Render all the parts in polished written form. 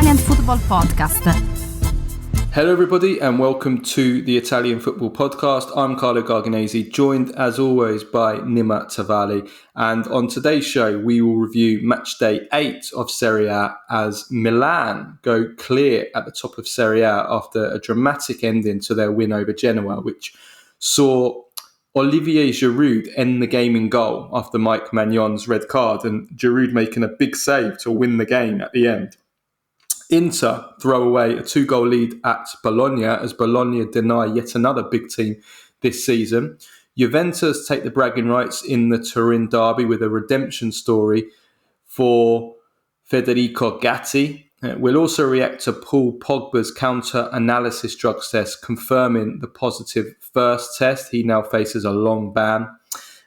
Italian Football Podcast. Hello everybody and welcome to the Italian Football Podcast. I'm Carlo Garganese, joined as always by Nima Tavali. And on today's show, we will review match day 8 of Serie A as Milan go clear at the top of Serie A after a dramatic ending to their win over Genoa, which saw Olivier Giroud end the game in goal after Mike Magnon's red card, and Giroud making a big save to win the game at the end. Inter throw away a 2-goal lead at Bologna as Bologna deny yet another big team this season. Juventus take the bragging rights in the Turin derby with a redemption story for Federico Gatto. We'll also react to Paul Pogba's counter-analysis drugs test confirming the positive first test. He now faces a long ban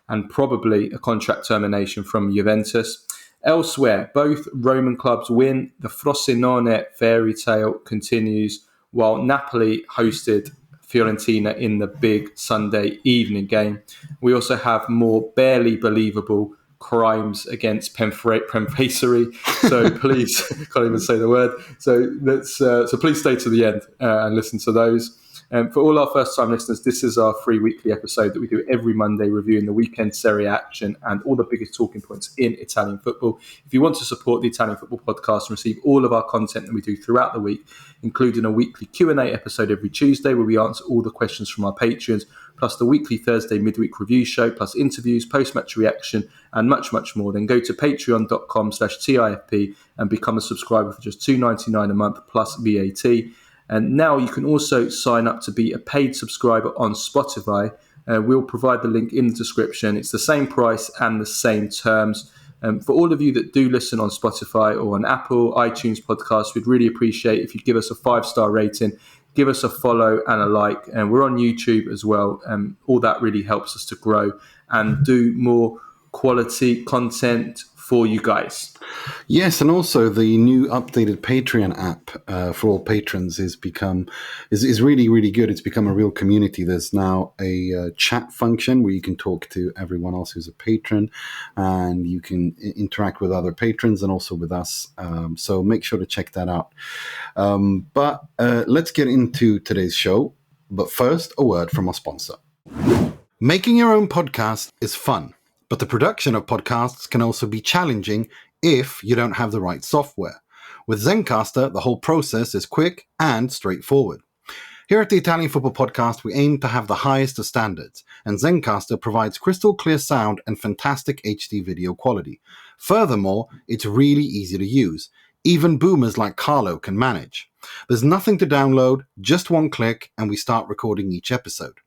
and probably a contract termination from Juventus. Elsewhere, both Roman clubs win. The Frosinone fairy tale continues, while Napoli hosted Fiorentina in the big Sunday evening game. We also have more barely believable crimes against Premfacery. So please, can't even say the word. So please stay to the end and listen to those. For all our first-time listeners, this is our free weekly episode that we do every Monday, reviewing the weekend Serie A action and all the biggest talking points in Italian football. If you want to support the Italian Football Podcast and receive all of our content that we do throughout the week, including a weekly Q&A episode every Tuesday where we answer all the questions from our patrons, plus the weekly Thursday midweek review show, plus interviews, post-match reaction, and much, much more, then go to patreon.com/TIFP and become a subscriber for just $2.99 a month plus VAT. And now you can also sign up to be a paid subscriber on Spotify. We'll provide the link in the description. It's the same price and the same terms. For all of you that do listen on Spotify or on Apple, iTunes podcasts, we'd really appreciate if you give us a 5-star rating, give us a follow and a like. And we're on YouTube as well. All that really helps us to grow and do more quality content for you guys. Yes, and also the new updated Patreon app for all patrons is really, really good. It's become a real community. There's now a chat function where you can talk to everyone else who's a patron, and you can interact with other patrons and also with us. So make sure to check that out. But let's get into today's show. But first, a word from our sponsor. Making your own podcast is fun, but the production of podcasts can also be challenging if you don't have the right software. With Zencastr, the whole process is quick and straightforward. Here at the Italian Football Podcast, we aim to have the highest of standards, and Zencastr provides crystal clear sound and fantastic HD video quality. Furthermore, it's really easy to use. Even boomers like Carlo can manage. There's nothing to download, just one click, and we start recording each episode.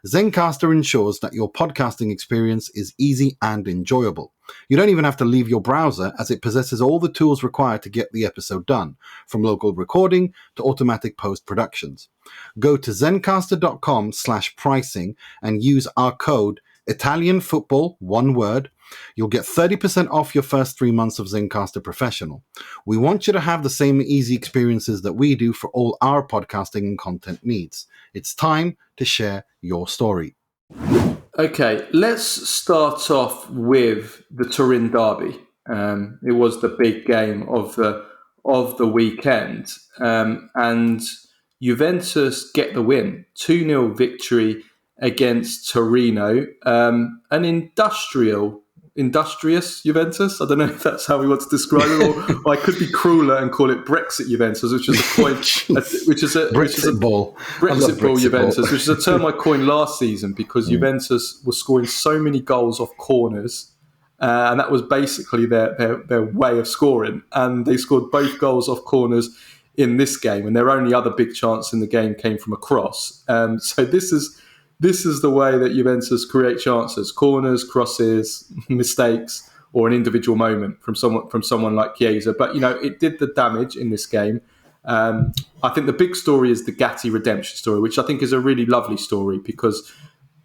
Zencastr ensures that your podcasting experience is easy and enjoyable. You don't even have to leave your browser, as it possesses all the tools required to get the episode done, from local recording to automatic post-productions. Go to zencastr.com/pricing and use our code ItalianFootball, one word. You'll get 30% off your first 3 months of Zencastr Professional. We want you to have the same easy experiences that we do for all our podcasting and content needs. It's time to share your story. Okay, let's start off with the Turin derby. It was the big game of the weekend, and Juventus get the win, 2-0 victory against Torino. An industrious Juventus. I don't know if that's how we want to describe it, or I could be crueler and call it Brexit Juventus, which is a coin, Brexit ball Juventus, which is a term I coined last season because Juventus was scoring so many goals off corners, and that was basically their way of scoring. And they scored both goals off corners in this game, and their only other big chance in the game came from a cross. So this is the way that Juventus create chances: corners, crosses, mistakes, or an individual moment from someone like Kayode. But it did the damage in this game. I think the big story is the Gatti redemption story, which I think is a really lovely story because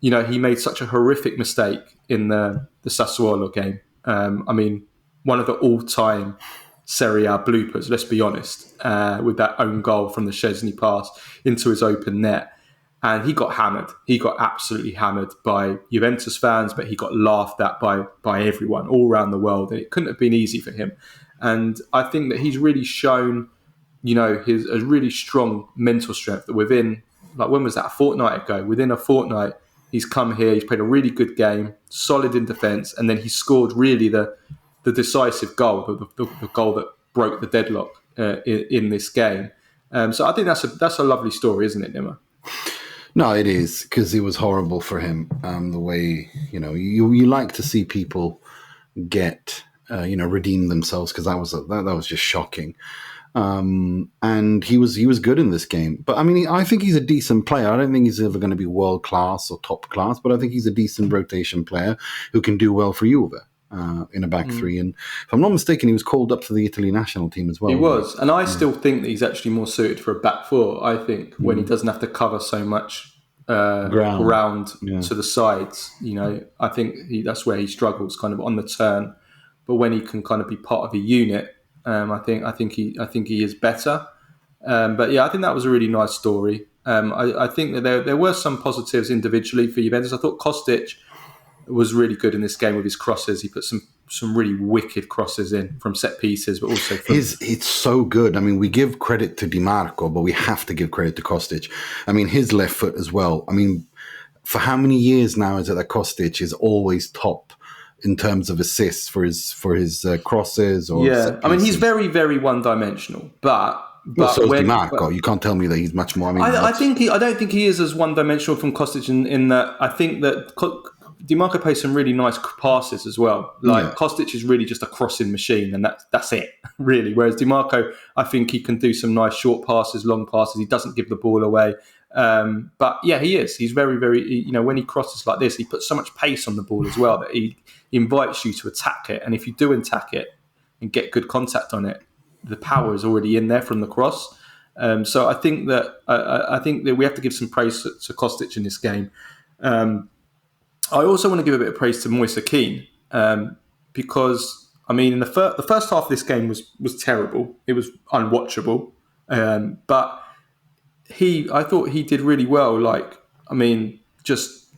he made such a horrific mistake in the Sassuolo game. One of the all-time Serie A bloopers, let's be honest, with that own goal from the Szczesny pass into his open net. And he got hammered. He got absolutely hammered by Juventus fans, but he got laughed at by everyone all around the world. And it couldn't have been easy for him. And I think that he's really shown his a really strong mental strength that within, like, when was that? A fortnight ago. Within a fortnight, he's come here. He's played a really good game, solid in defence, and then he scored really the decisive goal, the goal that broke the deadlock in this game. So I think that's a lovely story, isn't it, Nima? No, it is, because it was horrible for him. The way, you like to see people get redeem themselves, because that was just shocking. And he was good in this game. But I mean, I think he's a decent player. I don't think he's ever going to be world class or top class, but I think he's a decent rotation player who can do well for Juve in a back three. And if I'm not mistaken, he was called up to the Italy national team as well. He was, and I still think that he's actually more suited for a back four. I think when he doesn't have to cover so much ground to the sides. I think that's where he struggles, kind of on the turn. But when he can kind of be part of a unit, I think he is better. But yeah, I think that was a really nice story. I think that there were some positives individually for Juventus. I thought Kostic was really good in this game with his crosses. He put some really wicked crosses in from set pieces, but also it's so good. I mean, we give credit to Di Marco, but we have to give credit to Kostic. I mean, his left foot as well. I mean, for how many years now is it that Kostic is always top in terms of assists for his crosses? Or I mean, he's very, very one-dimensional, but so is Di Marco. You can't tell me that he's much more. I mean, I don't think he is as one-dimensional from Kostic in that I think that Di Marco plays some really nice passes as well. Kostic is really just a crossing machine, and that's it, really. Whereas Di Marco, I think he can do some nice short passes, long passes. He doesn't give the ball away. But yeah, he is. He's very, very, when he crosses like this, he puts so much pace on the ball as well that he invites you to attack it. And if you do attack it and get good contact on it, the power is already in there from the cross. So I think that we have to give some praise to Kostic in this game. I also want to give a bit of praise to Moise Kean, because I mean, in the first half of this game was terrible. It was unwatchable, but I thought he did really well. Like, I mean, just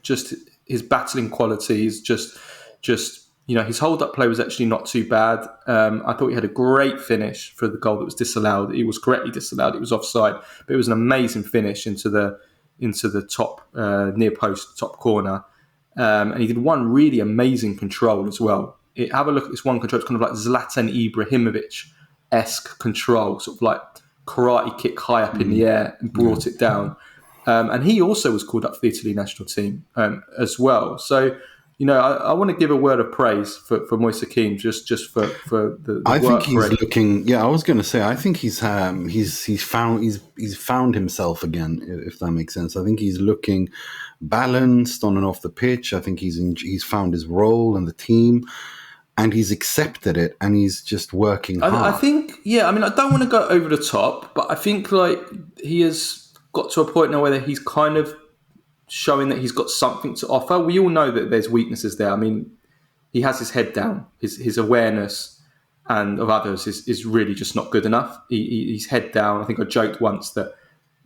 his battling qualities, just his hold-up play was actually not too bad. I thought he had a great finish for the goal that was disallowed. It was correctly disallowed. It was offside, but it was an amazing finish into the top near post, top corner. And he did one really amazing control as well. Have a look at this one control. It's kind of like Zlatan Ibrahimovic-esque control, sort of like karate kick high up in the air and brought it down. And he also was called up for the Italy national team as well. So, I want to give a word of praise for Moise Kean just for the I work. think he's looking. Yeah, I was going to say. I think he's found himself again, if that makes sense. I think he's looking balanced on and off the pitch. I think he's found his role in the team, and he's accepted it, and he's just working hard. I think. Yeah, I mean, I don't want to go over the top, but I think like he has got to a point now where he's kind of showing that he's got something to offer. We all know that there's weaknesses there. I mean, he has his head down. His awareness and of others is really just not good enough. He's head down. I think I joked once that,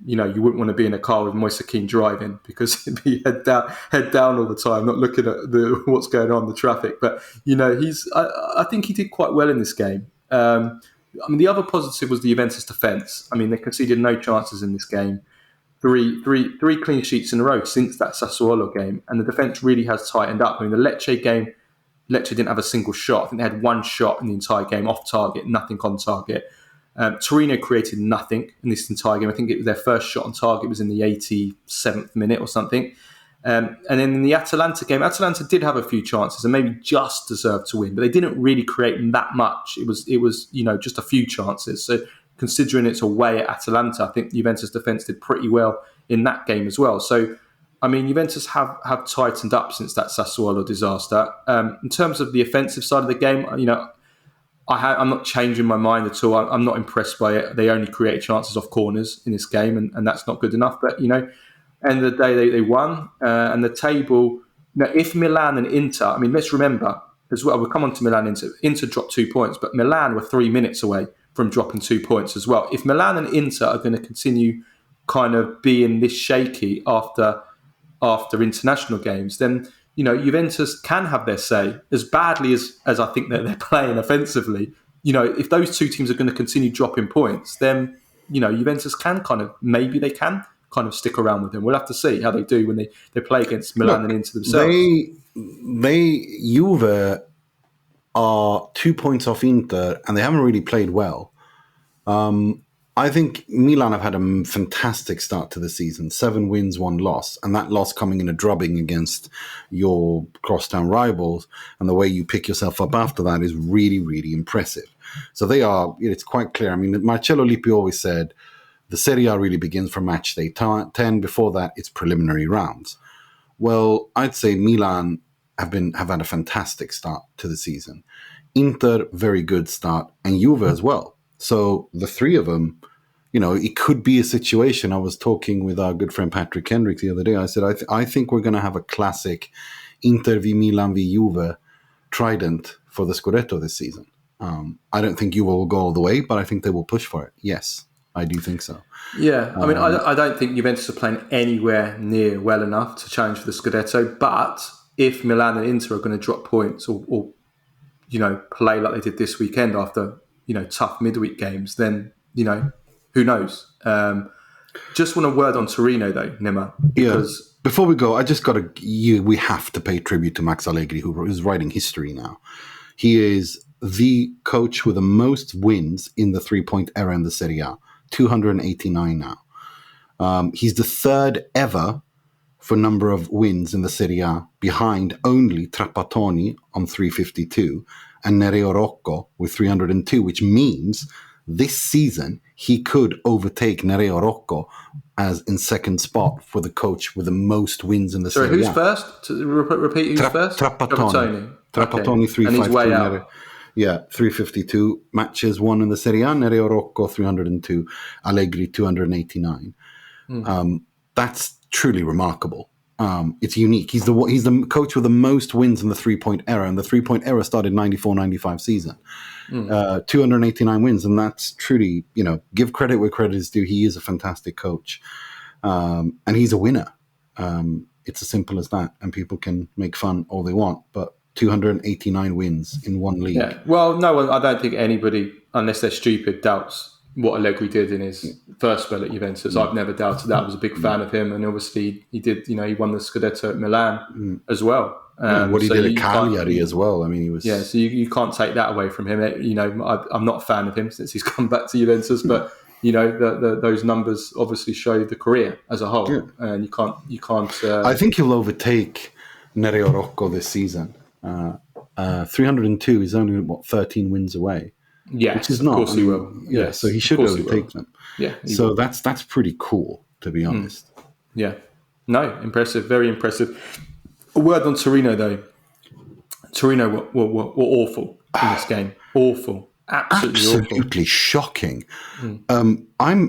you wouldn't want to be in a car with Moise Kean driving, because he'd be head down all the time, not looking at what's going on, the traffic. But, I think he did quite well in this game. I mean, the other positive was the Juventus defence. I mean, they conceded no chances in this game. Three clean sheets in a row since that Sassuolo game, and the defence really has tightened up. I mean, the Lecce game, Lecce didn't have a single shot. I think they had one shot in the entire game off target, nothing on target. Torino created nothing in this entire game. I think it was their first shot on target was in the 87th minute or something. And then in the Atalanta game, Atalanta did have a few chances and maybe just deserved to win, but they didn't really create that much. It was just a few chances. So considering it's away at Atalanta, I think Juventus defence did pretty well in that game as well. So, I mean, Juventus have tightened up since that Sassuolo disaster. In terms of the offensive side of the game, I'm not changing my mind at all. I'm not impressed by it. They only create chances off corners in this game, and that's not good enough. But, end of the day, they won. And the table, if Milan and Inter, I mean, let's remember as well, we'll come on to Milan and Inter. Inter dropped 2 points, but Milan were 3 minutes away from dropping 2 points as well. If Milan and Inter are going to continue kind of being this shaky after international games, then Juventus can have their say. As badly as I think that they're playing offensively, if those two teams are going to continue dropping points, then Juventus can maybe they can kind of stick around with him. We'll have to see how they do when they play against Milan and Inter themselves. Juve are 2 points off Inter, and they haven't really played well. I think Milan have had a fantastic start to the season. 7 wins, 1 loss. And that loss coming in a drubbing against your crosstown rivals. And the way you pick yourself up after that is really, really impressive. So it's quite clear. I mean, Marcello Lippi always said, the Serie A really begins from match day 10. Before that, it's preliminary rounds. Well, I'd say Milan have had a fantastic start to the season. Inter, very good start. And Juve as well. So the 3 of them, it could be a situation. I was talking with our good friend Patrick Kendrick the other day. I said, I think we're going to have a classic Inter v Milan v Juve trident for the Scudetto this season. I don't think Juve will go all the way, but I think they will push for it. Yes, I do think so. Yeah, I mean, I don't think Juventus are playing anywhere near well enough to challenge for the Scudetto. But if Milan and Inter are going to drop points or play like they did this weekend after tough midweek games, then who knows? Just want a word on Torino though, Nima, because before we go, I just we have to pay tribute to Max Allegri, who is writing history now. He is the coach with the most wins in the 3-point era in the Serie A, 289 now. He's the 3rd ever for number of wins in the Serie A, behind only Trapattoni on 352 and Nereo Rocco with 302, which means this season he could overtake Nereo Rocco as in second spot for the coach with the most wins in the Serie A. Sorry, who's first? To repeat, who's first? Trapattoni. Trapattoni, 352. And he's way out. 352 matches won in the Serie A. Nereo Rocco, 302. Allegri, 289. That's truly remarkable. It's unique. He's the coach with the most wins in the 3-point era, and the 3-point era started 94-95 season. 289 wins, and that's truly, give credit where credit is due. He is a fantastic coach, and he's a winner. It's as simple as that, and people can make fun all they want, but 289 wins in one league. Yeah. Well, no one. I don't think anybody, unless they're stupid, doubts what Allegri did in his first spell at Juventus. I've never doubted that. I was a big fan of him, and obviously he did. He won the Scudetto at Milan as well. What he did at Cagliari as well. I mean, he was. Yeah, so you can't take that away from him. I'm not a fan of him since he's come back to Juventus, but those numbers obviously show the career as a whole, and you can't. I think he'll overtake Nereo Rocco this season. 302 is only 13 wins away. Yeah, which is not. Of course he will. Yeah, so he should overtake them. Yeah. So that's pretty cool, to be honest. Yeah. No, impressive. Very impressive. A word on Torino, though. Torino were awful in this game. Awful. Absolutely shocking. I'm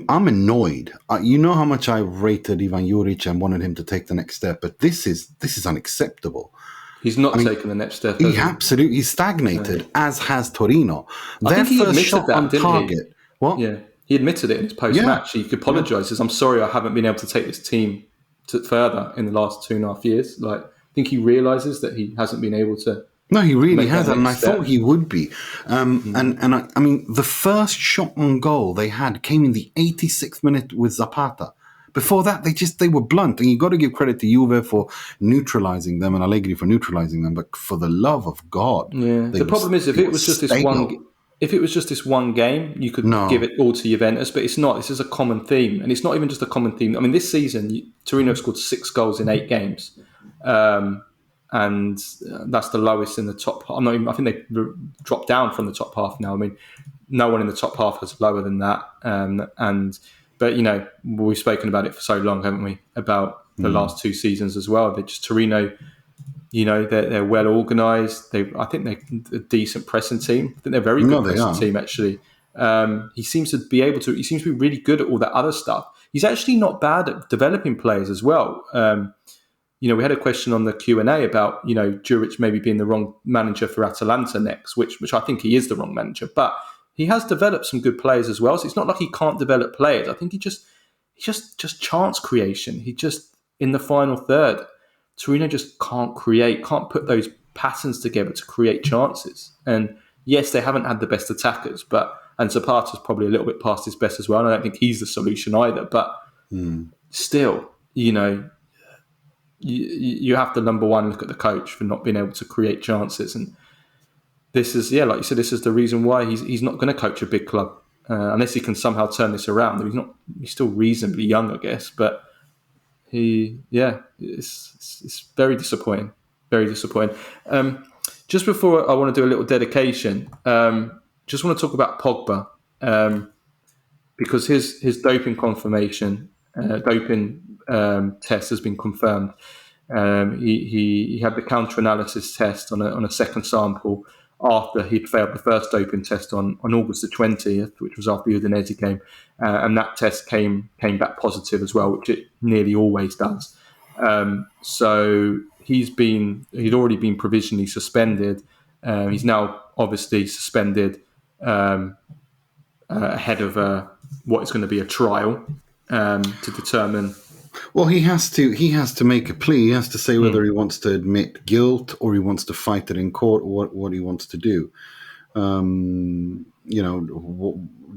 annoyed. You know how much I rated Ivan Juric and wanted him to take the next step, but this is unacceptable. He's not taken the next step. He's stagnated, as has Torino. Their first shot on target. He? What? Yeah, he admitted it in his post-match. He apologised. Says, "I'm sorry, I haven't been able to take this team further in the last 2.5 years." Like, I think he realises that he hasn't been able to. No, he really hasn't, and I thought he would be. I mean, the first shot on goal they had came in the 86th minute with Zapata. Before that, they were blunt, and you got to give credit to Juve for neutralising them and Allegri for neutralising them. But for the love of God, the problem is if it was just this one game, you could give it all to Juventus. But it's not. This is a common theme, and it's not even just a common theme. I mean, this season, Torino have scored 6 goals in 8 games, and that's the lowest in the top. I think they dropped down from the top half now. I mean, no one in the top half is lower than that, But, we've spoken about it for so long, haven't we, about the last 2 seasons as well. They're just Torino, they're well organised. I think they're a decent pressing team. I think they're a very good pressing team, actually. He seems to be really good at all that other stuff. He's actually not bad at developing players as well. We had a question on the Q&A about, Juric maybe being the wrong manager for Atalanta next, which I think he is the wrong manager. But he has developed some good players as well. So it's not like he can't develop players. I think he just chance creation. He just, in the final third, Torino just can't put those patterns together to create chances. And yes, they haven't had the best attackers, but And Zapata's probably a little bit past his best as well. And I don't think he's the solution either. But still, you have to, number one, look at the coach for not being able to create chances. And this is, like you said, this is the reason why he's not going to coach a big club unless he can somehow turn this around. He's still reasonably young, I guess, but it's very disappointing. Very disappointing. Just before I want to do a little dedication, just want to talk about Pogba because his doping confirmation, test has been confirmed. He had the counter-analysis test on a second sample after he'd failed the first doping test on August the 20th, which was after the Udinese game. And that test came back positive as well, which it nearly always does. So he'd already been provisionally suspended. He's now obviously suspended ahead of what is going to be a trial to determine. Well, he has to make a plea. He has to say whether he wants to admit guilt or he wants to fight it in court, or what he wants to do.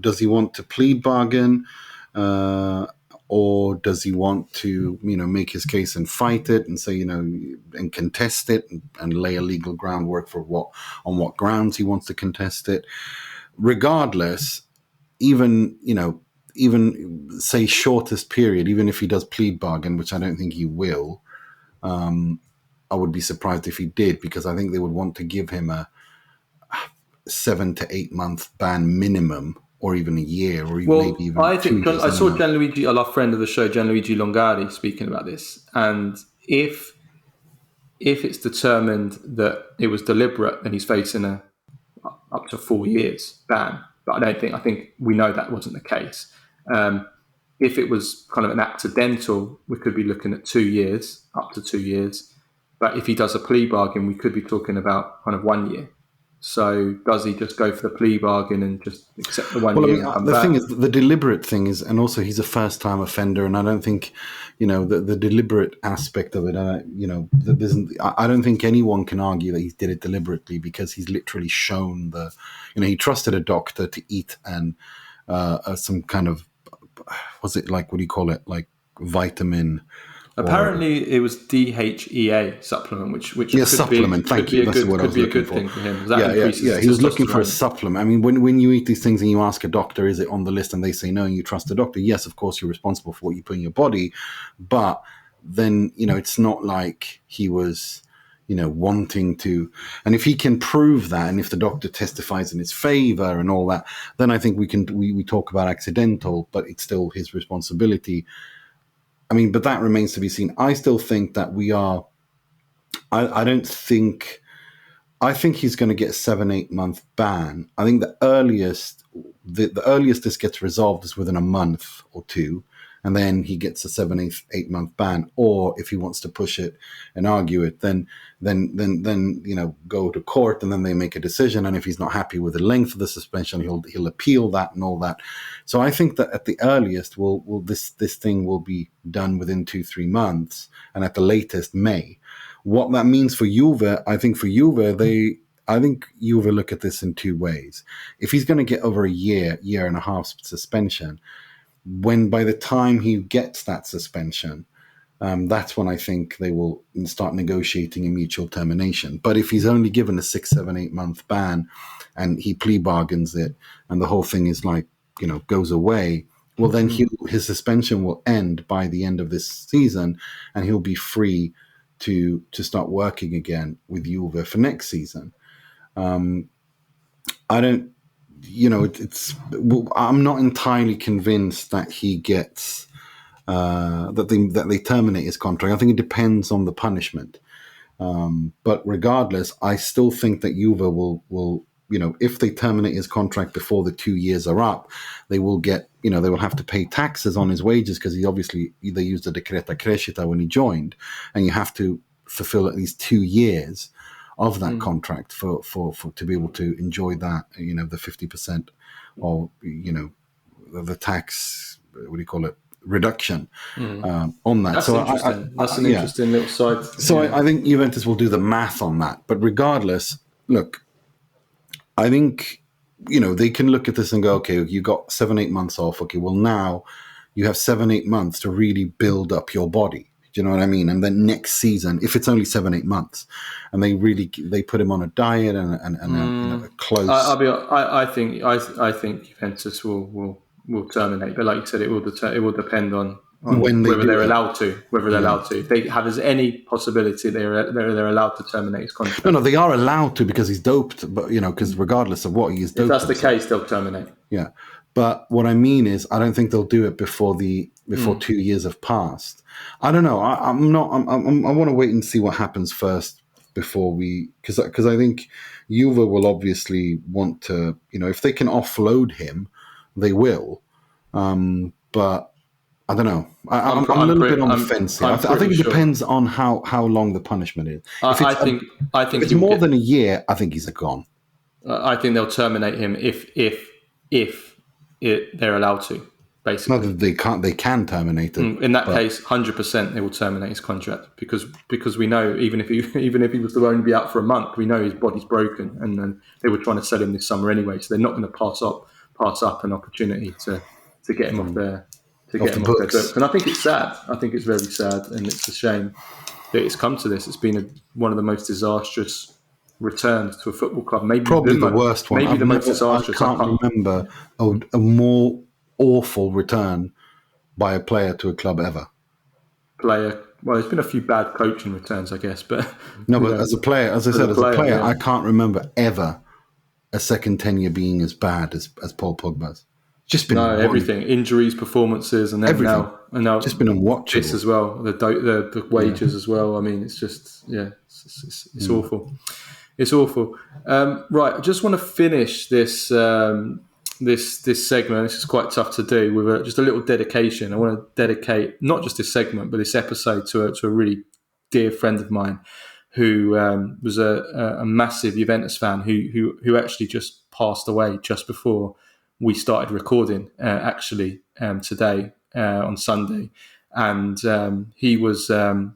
Does he want to plead bargain, or does he want to, make his case and fight it and say, and contest it and lay a legal groundwork for on what grounds he wants to contest it? Regardless, even say shortest period, even if he does plead bargain, which I don't think he will, I would be surprised if he did, because I think they would want to give him a 7 to 8 month ban minimum, or even a year, or even maybe even I think 2 years. I saw Gianluigi, a love friend of the show, Gianluigi Longari, speaking about this, and if it's determined that it was deliberate, then he's facing a up to 4 years ban. But I think we know that wasn't the case. If it was kind of an accidental, we could be looking at 2 years, up to 2 years. But if he does a plea bargain, we could be talking about kind of 1 year. So does he just go for the plea bargain and just accept the 1 year? The thing is, the deliberate thing is, and also he's a first-time offender, and I don't think, the deliberate aspect of it, I don't think anyone can argue that he did it deliberately, because he's literally shown he trusted a doctor to eat some kind of, was it like, what do you call it, like vitamin? Apparently, it was DHEA supplement, which supplement. Thank you. That's what I was looking for. Thing for him. He was looking for a supplement. I mean, when you eat these things and you ask a doctor, is it on the list, and they say no, and you trust the doctor, yes, of course, you're responsible for what you put in your body. But then, it's not like he was, wanting to. And if he can prove that, and if the doctor testifies in his favor and all that, then I think we talk about accidental, but it's still his responsibility. I mean, but that remains to be seen. I still think that I think he's going to get a 7-8 month ban. I think the earliest this gets resolved is within a month or two, and then he gets a 7-8 month ban. Or if he wants to push it and argue it, then go to court, and then they make a decision. And if he's not happy with the length of the suspension, he'll appeal that and all that. So I think that at the earliest, this thing will be done within 2-3 months, and at the latest May. What that means for Juve, I think Juve look at this in two ways. If he's going to get over a year and a half suspension, when by the time he gets that suspension, that's when I think they will start negotiating a mutual termination. But if he's only given a 6, 7, 8 month ban, and he plea bargains it, and the whole thing is like, goes away, well, then his suspension will end by the end of this season, and he'll be free to start working again with Juve for next season. I'm not entirely convinced that he gets that they terminate his contract. I think it depends on the punishment. But regardless, I still think that Juve will if they terminate his contract before the 2 years are up, they will get, they will have to pay taxes on his wages, because they used the Decreta Crescita when he joined, and you have to fulfill at least 2 years of that contract for to be able to enjoy that, the 50% or, the tax, what do you call it, reduction on that. That's interesting. That's an interesting little side. So I think Juventus will do the math on that. But regardless, look, I think they can look at this and go, okay, you got 7-8 months off. Okay, well now you have 7-8 months to really build up your body. Do you know what I mean? And then next season, if it's only 7-8 months, and they put him on a diet and a close. I think Juventus will terminate, but like you said, it will depend on when whether they're it. allowed to. Whether they're allowed to, if they have as any possibility, they're allowed to terminate his contract. No, they are allowed to because he's doped. But because regardless of what he is doped. If that's the case, they'll terminate. Yeah, but what I mean is, I don't think they'll do it before 2 years have passed. I don't know. I want to wait and see what happens first before because I think Juve will obviously want to, if they can offload him, they will. But I don't know. I'm a little bit on the fence here. I think it depends on how long the punishment is. I think if it's more than a year, I think he's gone. I think they'll terminate him if they're allowed to. Basically, no, they can terminate it. In that case, 100% they will terminate his contract because we know even if he was to only be out for a month, we know his body's broken, and then they were trying to sell him this summer anyway, so they're not going to pass up an opportunity to get him off their books. And I think it's sad. I think it's very sad, and it's a shame that it's come to this. It's been one of the most disastrous returns to a football club. Maybe probably the worst one. Maybe the most disastrous. I can't remember a more awful return by a player to a club ever. Well, there's been a few bad coaching returns, I guess, but as a player, I can't remember ever a second tenure being as bad as Paul Pogba's. Just been everything, injuries, performances, and then everything. Now just been unwatchable. This as well, the wages as well. I mean, it's just it's awful. It's awful. Right, I just want to finish this this segment. This is quite tough to do with just a little dedication. I want to dedicate not just this segment, but this episode to a really dear friend of mine who was a massive Juventus fan who actually just passed away just before we started recording. Today on Sunday, and he was a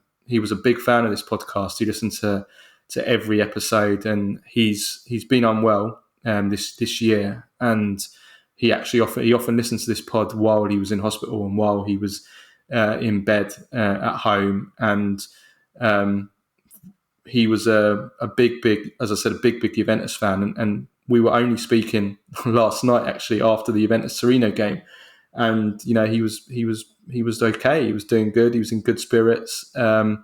big fan of this podcast. He listened to every episode, and he's been unwell this year, and he often listens to this pod while he was in hospital and while he was in bed at home, and he was a big, as I said, a big Juventus fan, and we were only speaking last night actually after the Juventus Torino game, and he was okay, he was doing good, he was in good spirits. But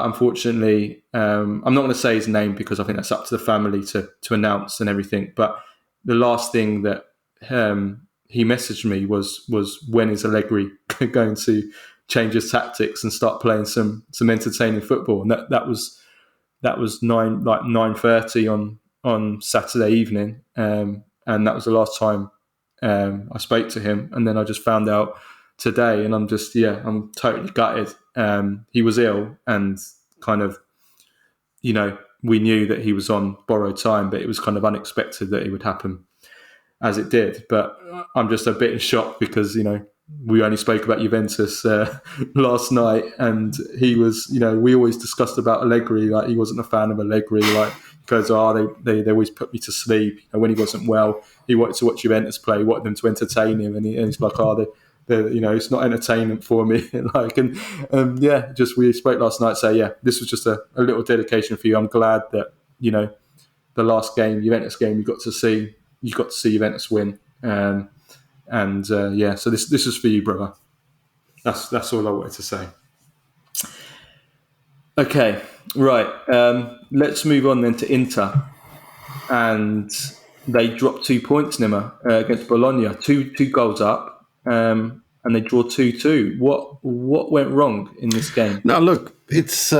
unfortunately, I'm not going to say his name because I think that's up to the family to announce and everything. But the last thing that he messaged me was when is Allegri going to change his tactics and start playing some entertaining football? And that was 9:30 on Saturday evening, and that was the last time I spoke to him. And then I just found out today, and I'm totally gutted. He was ill, and kind of, we knew that he was on borrowed time, but it was kind of unexpected that it would happen as it did. But I'm just a bit in shock because, we only spoke about Juventus last night, and he was, we always discussed about Allegri, like he wasn't a fan of Allegri, like because they always put me to sleep. When he wasn't well, he wanted to watch Juventus play, he wanted them to entertain him, and he's like, it's not entertainment for me. We spoke last night. So this was just a little dedication for you. I'm glad that the last game, Juventus game, you got to see Juventus win. So this is for you, brother. That's all I wanted to say. Okay, right. Let's move on then to Inter, and they dropped 2 points, Nima, against Bologna. Two goals up. And they draw 2-2. What went wrong in this game? Now, look, it's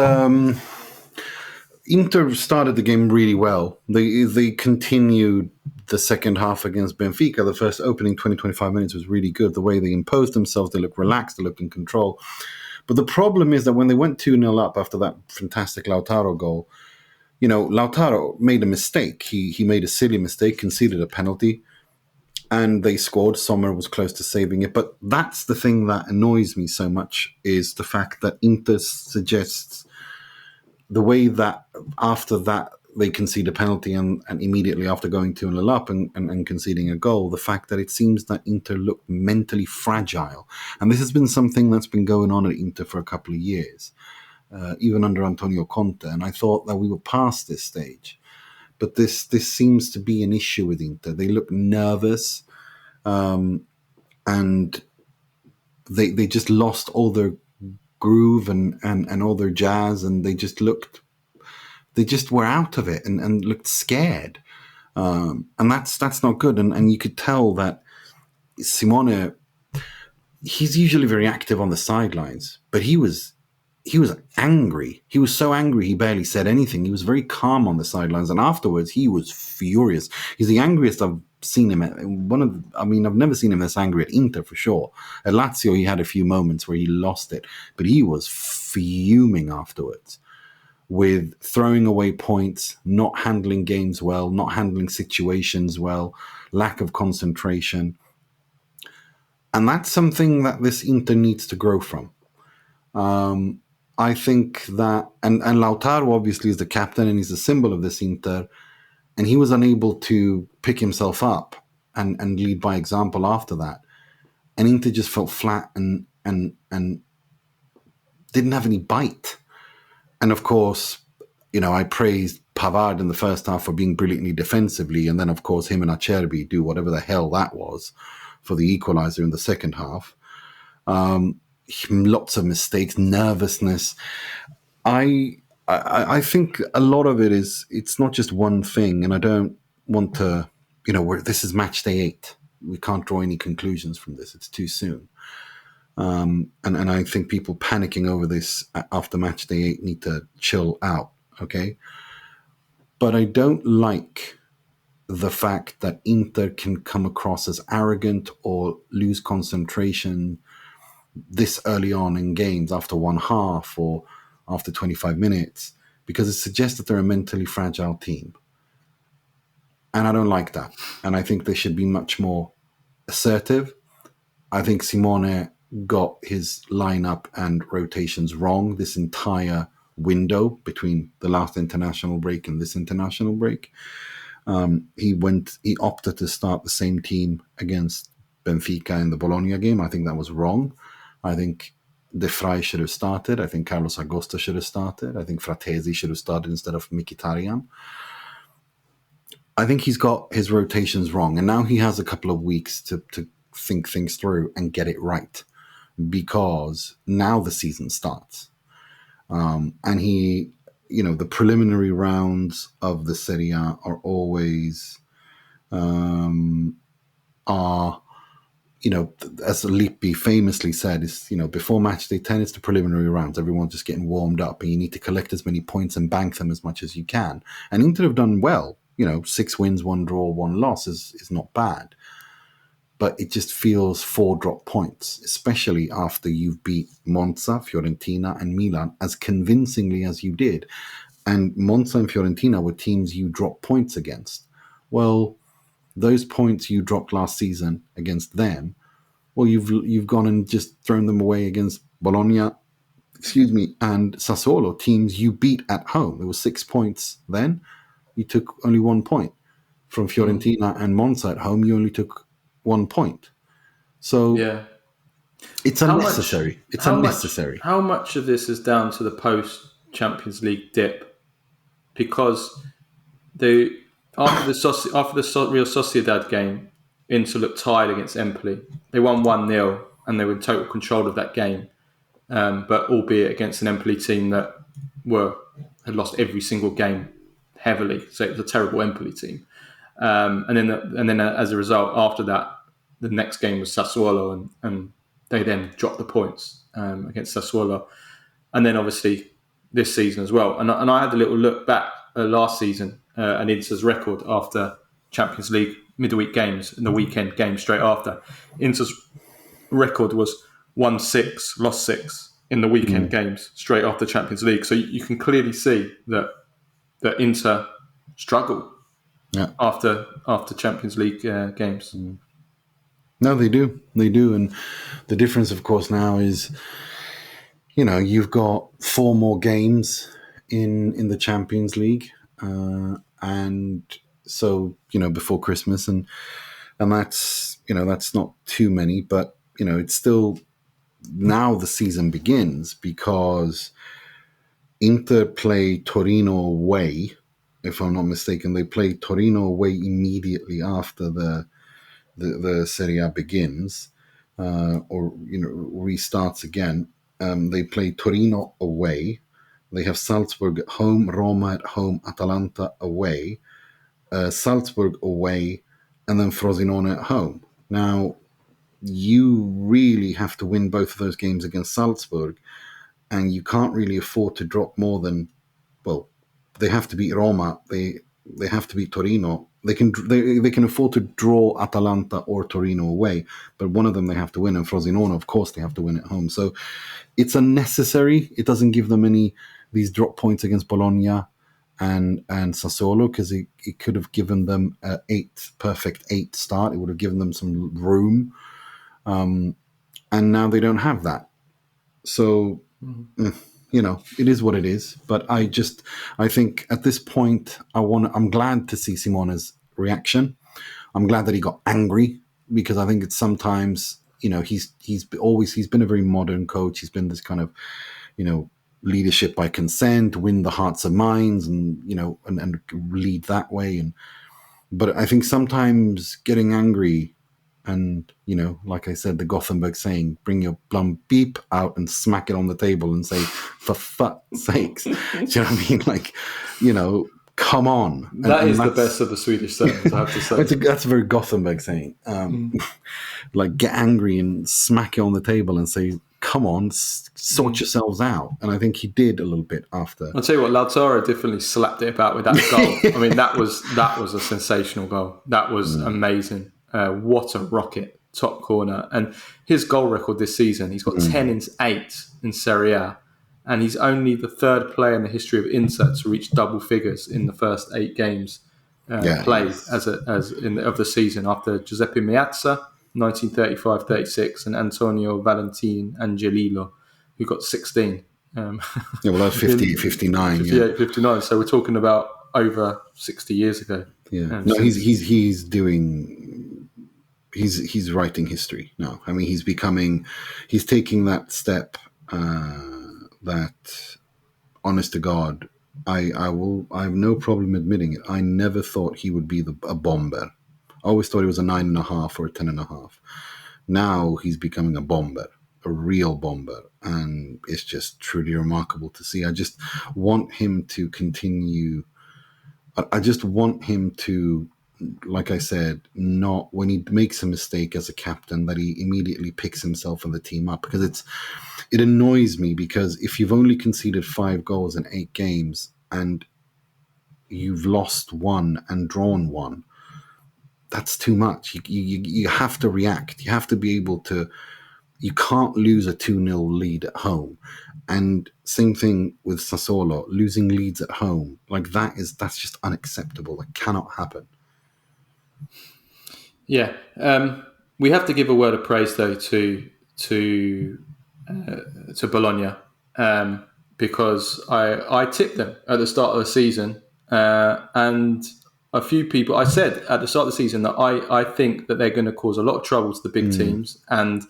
Inter started the game really well. They continued the second half against Benfica. The first opening 20-25 minutes was really good. The way they imposed themselves, they looked relaxed, they looked in control. But the problem is that when they went 2-0 up after that fantastic Lautaro goal, Lautaro made a mistake. He made a silly mistake, conceded a penalty, and they scored. Sommer was close to saving it. But that's the thing that annoys me so much, is the fact that Inter suggests the way that after that they concede a penalty and immediately after going 2-0 up and conceding a goal, the fact that it seems that Inter looked mentally fragile. And this has been something that's been going on at Inter for a couple of years, even under Antonio Conte. And I thought that we were past this stage. But this seems to be an issue with Inter. They look nervous, and they just lost all their groove and all their jazz, and they just were out of it and looked scared. And that's not good. And you could tell that Simone, he's usually very active on the sidelines, but he was angry. He was so angry he barely said anything. He was very calm on the sidelines, and afterwards he was furious. He's the angriest I've seen him I've never seen him this angry at Inter for sure. At Lazio he had a few moments where he lost it, but he was fuming afterwards, with throwing away points, not handling games well, not handling situations well, lack of concentration. And that's something that this Inter needs to grow from. I think that, and Lautaro obviously is the captain and he's the symbol of this Inter, and he was unable to pick himself up and lead by example after that. And Inter just felt flat and didn't have any bite. And of course, I praised Pavard in the first half for being brilliantly defensively, and then of course him and Acerbi do whatever the hell that was for the equalizer in the second half. Lots of mistakes, nervousness. I think a lot of it is, it's not just one thing, and I don't want to, this is match day 8. We can't draw any conclusions from this. It's too soon. And I think people panicking over this after match day 8 need to chill out, okay? But I don't like the fact that Inter can come across as arrogant or lose concentration this early on in games after one half or after 25 minutes, because it suggests that they're a mentally fragile team. And I don't like that. And I think they should be much more assertive. I think Simone got his lineup and rotations wrong this entire window between the last international break and this international break. He opted to start the same team against Benfica in the Bologna game. I think that was wrong. I think De Vrij should have started. I think Carlos Agosta should have started. I think Fratesi should have started instead of Mkhitaryan. I think he's got his rotations wrong, and now he has a couple of weeks to think things through and get it right, because now the season starts. And the preliminary rounds of the Serie A are always, as Lippi famously said, is, before match day 10, it's the preliminary rounds. Everyone's just getting warmed up, and you need to collect as many points and bank them as much as you can. And Inter have done well. 6 wins, 1 draw, 1 loss is not bad. But it just feels 4 drop points, especially after you've beat Monza, Fiorentina, and Milan as convincingly as you did. And Monza and Fiorentina were teams you dropped points against. Well, those points you dropped last season against them, well, you've gone and just thrown them away against Bologna, and Sassuolo, teams you beat at home. It was 6 points then. You took only 1 point. From Fiorentina and Monza at home, you only took 1 point. So yeah, it's unnecessary. It's unnecessary. How much of this is down to the post-Champions League dip? Because after the Real Sociedad game, Inter looked tired against Empoli. They won 1-0 and they were in total control of that game, but albeit against an Empoli team that had lost every single game heavily. So it was a terrible Empoli team. And then as a result, after that, the next game was Sassuolo, and they then dropped the points against Sassuolo. And then obviously this season as well. And I had a little look back last season and Inter's record after Champions League midweek games and the weekend game straight after. Inter's record was 1-6, lost 6 in the weekend games straight after Champions League. So you can clearly see that Inter struggle after Champions League games. No, they do. And the difference, of course, now is, you've got 4 more games in the Champions League. and so before Christmas, and that's not too many, but it's still, now the season begins because Inter play Torino away. If I'm not mistaken, they play Torino away immediately after the Serie A begins, or restarts again. They play Torino away. They have Salzburg at home, Roma at home, Atalanta away, Salzburg away, and then Frosinone at home. Now, you really have to win both of those games against Salzburg, and you can't really afford to drop more than, well, they have to beat Roma, they have to beat Torino. They can afford to draw Atalanta or Torino away, but one of them they have to win, and Frosinone, of course, they have to win at home. So it's unnecessary. It doesn't give them these drop points against Bologna and Sassuolo, because it could have given them a perfect eight start. It would have given them some room, and now they don't have that. So it is what it is. But I think at this point, I'm glad to see Simone's reaction. I'm glad that he got angry, because I think it's sometimes, he's been a very modern coach. He's been this kind of, leadership by consent, win the hearts and minds, and and lead that way. But I think sometimes getting angry, and like I said, the Gothenburg saying, bring your plum beep out and smack it on the table and say, for fuck's sakes. Do you know what I mean? Like, come on. That is the best of the Swedish sayings, I have to say. That's a very Gothenburg saying. Like, get angry and smack it on the table and say, come on, sort yourselves out. And I think he did a little bit after. I'll tell you what, Lautaro definitely slapped it about with that goal. I mean, that was a sensational goal. That was amazing. What a rocket, top corner. And his goal record this season, he's got 10 in 8 in Serie A. And he's only the third player in the history of Inter to reach double figures in the first 8 games played of the season, after Giuseppe Meazza, 1935-36, and Antonio Valentin Angelillo, who got 16. That's 58-59. 58-59. So we're talking about over 60 years ago. Yeah. No, he's writing history now. I mean, he's taking that step that, honest to God, I have no problem admitting it. I never thought he would be a bomber. I always thought he was a 9.5 or a 10.5. Now he's becoming a bomber, a real bomber. And it's just truly remarkable to see. I just want him to continue. I just want him to, like I said, not, when he makes a mistake as a captain, that he immediately picks himself and the team up, because it annoys me, because if you've only conceded 5 goals in 8 games and you've lost 1 and drawn 1, that's too much. You have to react. You have to be able to. You can't lose a 2-0 lead at home. And same thing with Sassuolo, losing leads at home. Like, that's just unacceptable. That cannot happen. Yeah. We have to give a word of praise, though, to Bologna, because I tipped them at the start of the season, and a few people, I said at the start of the season that I think that they're going to cause a lot of trouble to the big teams, and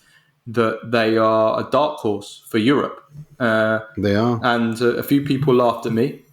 that they are a dark horse for Europe. They are. And a few people laughed at me,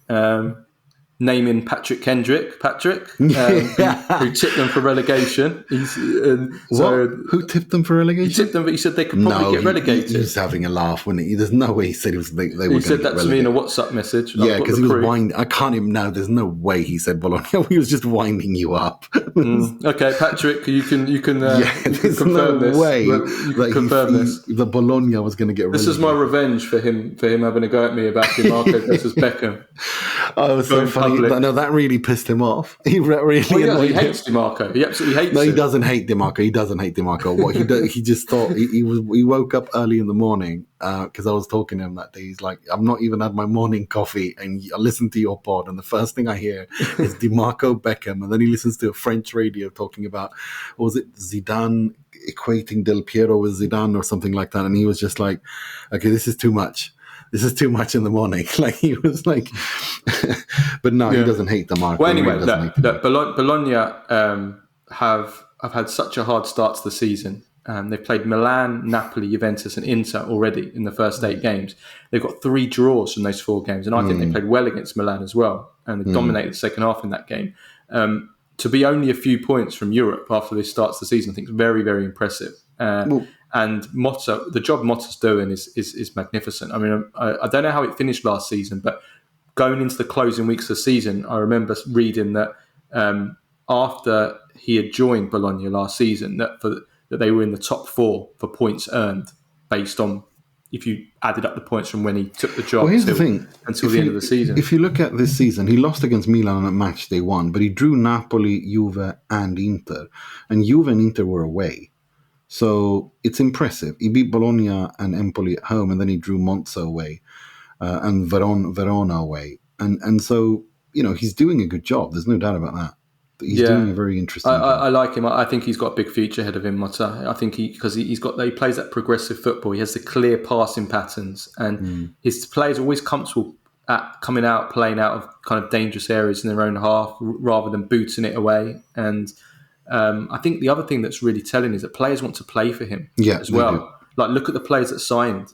naming Patrick Kendrick, who tipped them for relegation. Who tipped them for relegation? He tipped them, but he said they could probably get relegated. He was having a laugh, wasn't he? There's no way he said they were going to get relegated. He said that to me in a WhatsApp message. Yeah, because he was winding. I can't even know. There's no way he said Bologna. He was just winding you up. Okay, Patrick, you can there's confirm no this. way This. The Bologna was going to get relegated. This is my revenge for him having a go at me about DiMarco versus Beckham. Oh, it was so funny. No, that really pissed him off. He really he hates DiMarco. He absolutely hates him. No, he doesn't hate DiMarco. He doesn't hate DiMarco. What he just thought, he woke up early in the morning, because I was talking to him that day. He's like, I've not even had my morning coffee, and I listened to your pod, and the first thing I hear is DiMarco, Beckham, and then he listens to a French radio talking about, what was it, Zidane equating Del Piero with Zidane or something like that, and he was just like, okay, this is too much. this is too much in the morning. Like he was like, but no, he doesn't hate the mark. Well, anyway, Bologna have had such a hard start to the season. They've played Milan, Napoli, Juventus, and Inter already in the first 8 games. They've got 3 draws from those 4 games, and I think they played well against Milan as well, and they dominated the second half in that game. To be only a few points from Europe after this starts the season, I think is very, very impressive. And Motta, the job Motta's doing is magnificent. I mean, I don't know how it finished last season, but going into the closing weeks of the season, I remember reading that after he had joined Bologna last season, that they were in the top 4 for points earned based on if you added up the points from when he took the job until the end of the season. If you look at this season, he lost against Milan at match day 1, but he drew Napoli, Juve, and Inter. And Juve and Inter were away. So it's impressive. He beat Bologna and Empoli at home, and then he drew Monza away and Verona away. And so, he's doing a good job. There's no doubt about that. He's doing a very interesting job. I like him. I think he's got a big future ahead of him, Motta. I think he plays that progressive football. He has the clear passing patterns, and his players are always comfortable at coming out, playing out of kind of dangerous areas in their own half rather than booting it away. And I think the other thing that's really telling is that players want to play for him as well. Like, look at the players that signed.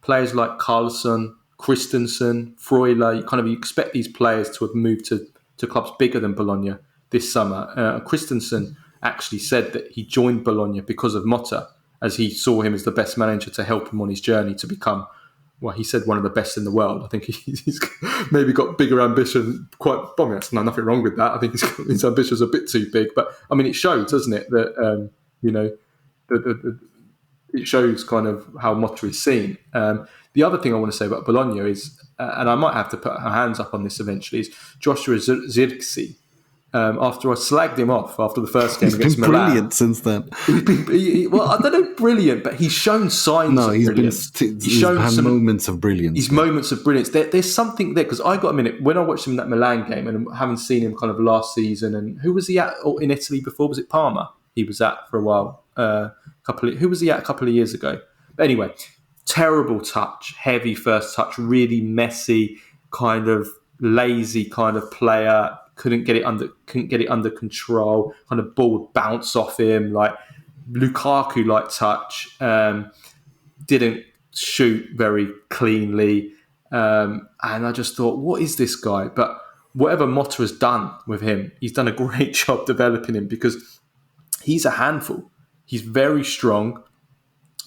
Players like Carlson, Christensen, Freuler. You expect these players to have moved to clubs bigger than Bologna this summer. Christensen actually said that he joined Bologna because of Motta, as he saw him as the best manager to help him on his journey to become, well, he said one of the best in the world. I think he's maybe got bigger ambition. There's nothing wrong with that. I think his ambition's a bit too big. But, I mean, it shows, doesn't it, that, it shows kind of how Motta is seen. The other thing I want to say about Bologna is, and I might have to put our hands up on this eventually, is Joshua Zirkzee. After I slagged him off after the first game against Milan. He's been brilliant since then. Well, I don't know, brilliant, but he's shown signs of brilliance. He's had some moments of brilliance. His moments of brilliance. There's something there, because I got a minute, when I watched him in that Milan game, and having seen him kind of last season, and who was he at in Italy before? Was it Parma? He was at for a while. Who was he at a couple of years ago? But anyway, terrible touch, heavy first touch, really messy, kind of lazy kind of player. Couldn't get it under control. Kind of ball would bounce off him, like Lukaku-like touch. Didn't shoot very cleanly, and I just thought, what is this guy? But whatever Motta has done with him, he's done a great job developing him, because he's a handful. He's very strong.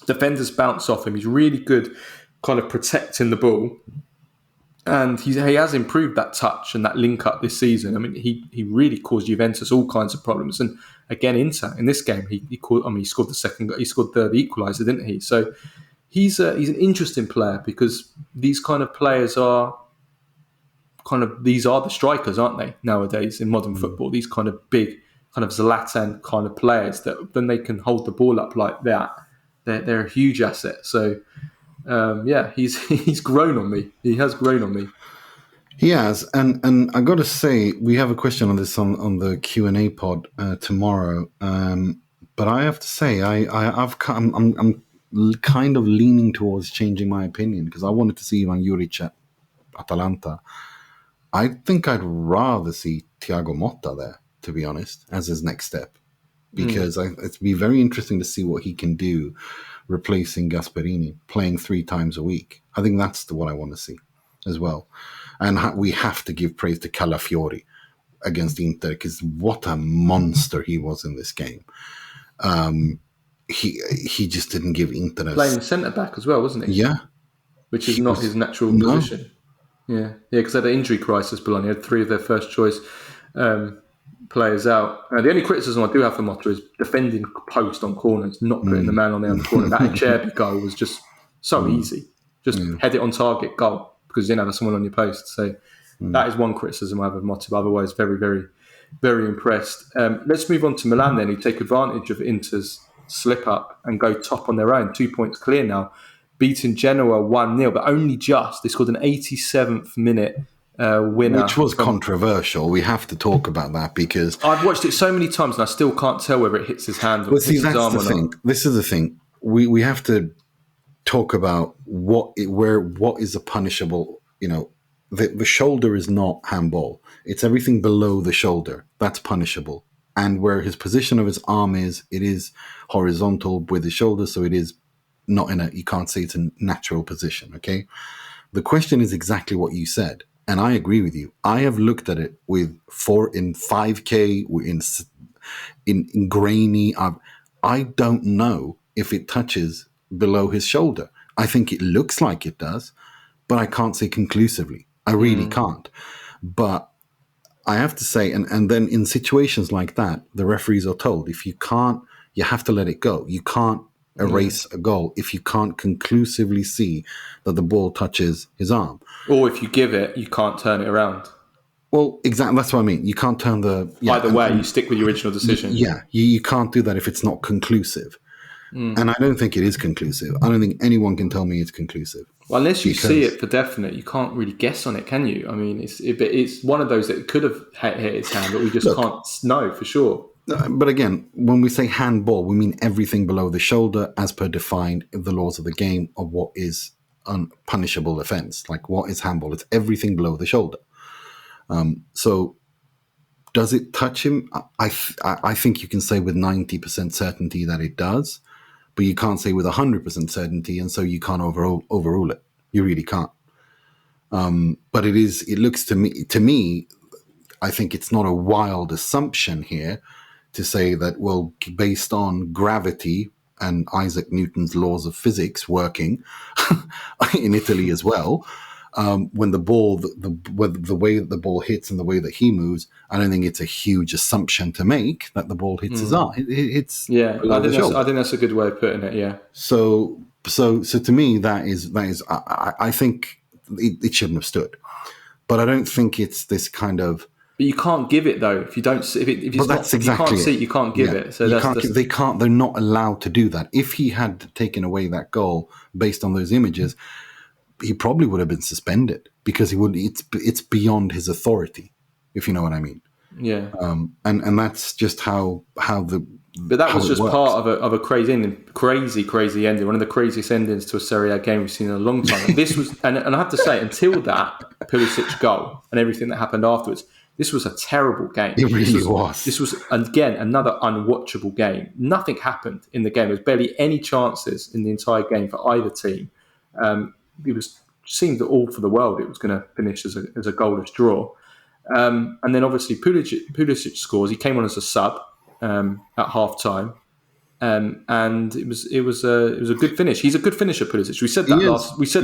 Defenders bounce off him. He's really good, kind of protecting the ball. And he has improved that touch and that link up this season. I mean, he really caused Juventus all kinds of problems. And again, Inter in this game, he scored the equaliser, didn't he? So he's an interesting player, because these kind of players these are the strikers, aren't they, nowadays in modern football? These kind of big, kind of Zlatan kind of players that when they can hold the ball up like that, they're a huge asset. So. He's grown on me. He has grown on me. He has, and I got to say, we have a question on this on the Q&A pod tomorrow. But I have to say, I'm kind of leaning towards changing my opinion, because I wanted to see Ivan Juric at Atalanta. I think I'd rather see Thiago Motta there, to be honest, as his next step, because it'd be very interesting to see what he can do replacing Gasperini, playing 3 times a week. I think that's what I want to see as well. And we have to give praise to Calafiori against Inter, because what a monster he was in this game. He just didn't give Inter playing centre-back as well, wasn't he? Yeah. Which is not his natural position. Yeah, because they had an injury crisis, Bologna had 3 of their first choice players out. The only criticism I do have for Motta is defending post on corners, not putting the man on the other corner. That Acerbi goal was just so easy. Just head it on target, goal, because you didn't have someone on your post. So that is one criticism I have of Motta, but otherwise very, very, very impressed. Let's move on to Milan then, who take advantage of Inter's slip-up and go top on their own. 2 points clear now. Beating Genoa 1-0, but only just. They scored an 87th minute winner. Which was controversial. We have to talk about that, because I've watched it so many times and I still can't tell whether it hits his hand or hits his arm or not. This is the thing. We have to talk about what is a punishable, the shoulder is not handball. It's everything below the shoulder that's punishable. And where his position of his arm is, it is horizontal with his shoulder, so it is not you can't say it's a natural position, okay? The question is exactly what you said, and I agree with you. I have looked at it with 5K, in grainy. I don't know if it touches below his shoulder. I think it looks like it does, but I can't say conclusively. I really can't. But I have to say, and then in situations like that, the referees are told, if you can't, you have to let it go. You can't erase a goal if you can't conclusively see that the ball touches his arm. Or if you give it, you can't turn it around. Well, exactly. That's what I mean. You can't turn the... Either way, you stick with your original decision. Yeah, you can't do that if it's not conclusive. And I don't think it is conclusive. I don't think anyone can tell me it's conclusive. Well, unless you see it for definite, you can't really guess on it, can you? I mean, it's one of those that could have hit his hand, but we just can't know for sure. But again, when we say handball, we mean everything below the shoulder as per defined in the laws of the game of what is a punishable offence. Like, what is handball? It's everything below the shoulder. So does it touch him? I think you can say with 90% certainty that it does, but you can't say with 100% certainty, and so you can't overrule it. You really can't. But it looks to me, I think it's not a wild assumption here to say that, well, based on gravity and Isaac Newton's laws of physics working in Italy as well, when the ball, the way that the ball hits and the way that he moves, I don't think it's a huge assumption to make that the ball hits his arm. It's I think that's a good way of putting it. Yeah. So to me, that is I think it shouldn't have stood, but I don't think it's this kind of. But you can't give it though if you don't. If you can't see it, you can't give it. So they can't. They're not allowed to do that. If he had taken away that goal based on those images, he probably would have been suspended because he would. It's beyond his authority, if you know what I mean. Yeah. And that's just how the. But that was just part of a crazy ending, crazy ending. One of the craziest endings to a Serie A game we've seen in a long time. And this was, and I have to say, until that Pulisic goal and everything that happened afterwards, this was a terrible game. It really was. This was, again, another unwatchable game. Nothing happened in the game. There was barely any chances in the entire game for either team. It seemed that all for the world it was going to finish as a goalless draw. And then obviously Pulisic scores. He came on as a sub at half time. And it was a good finish. He's a good finisher, Pulisic. We said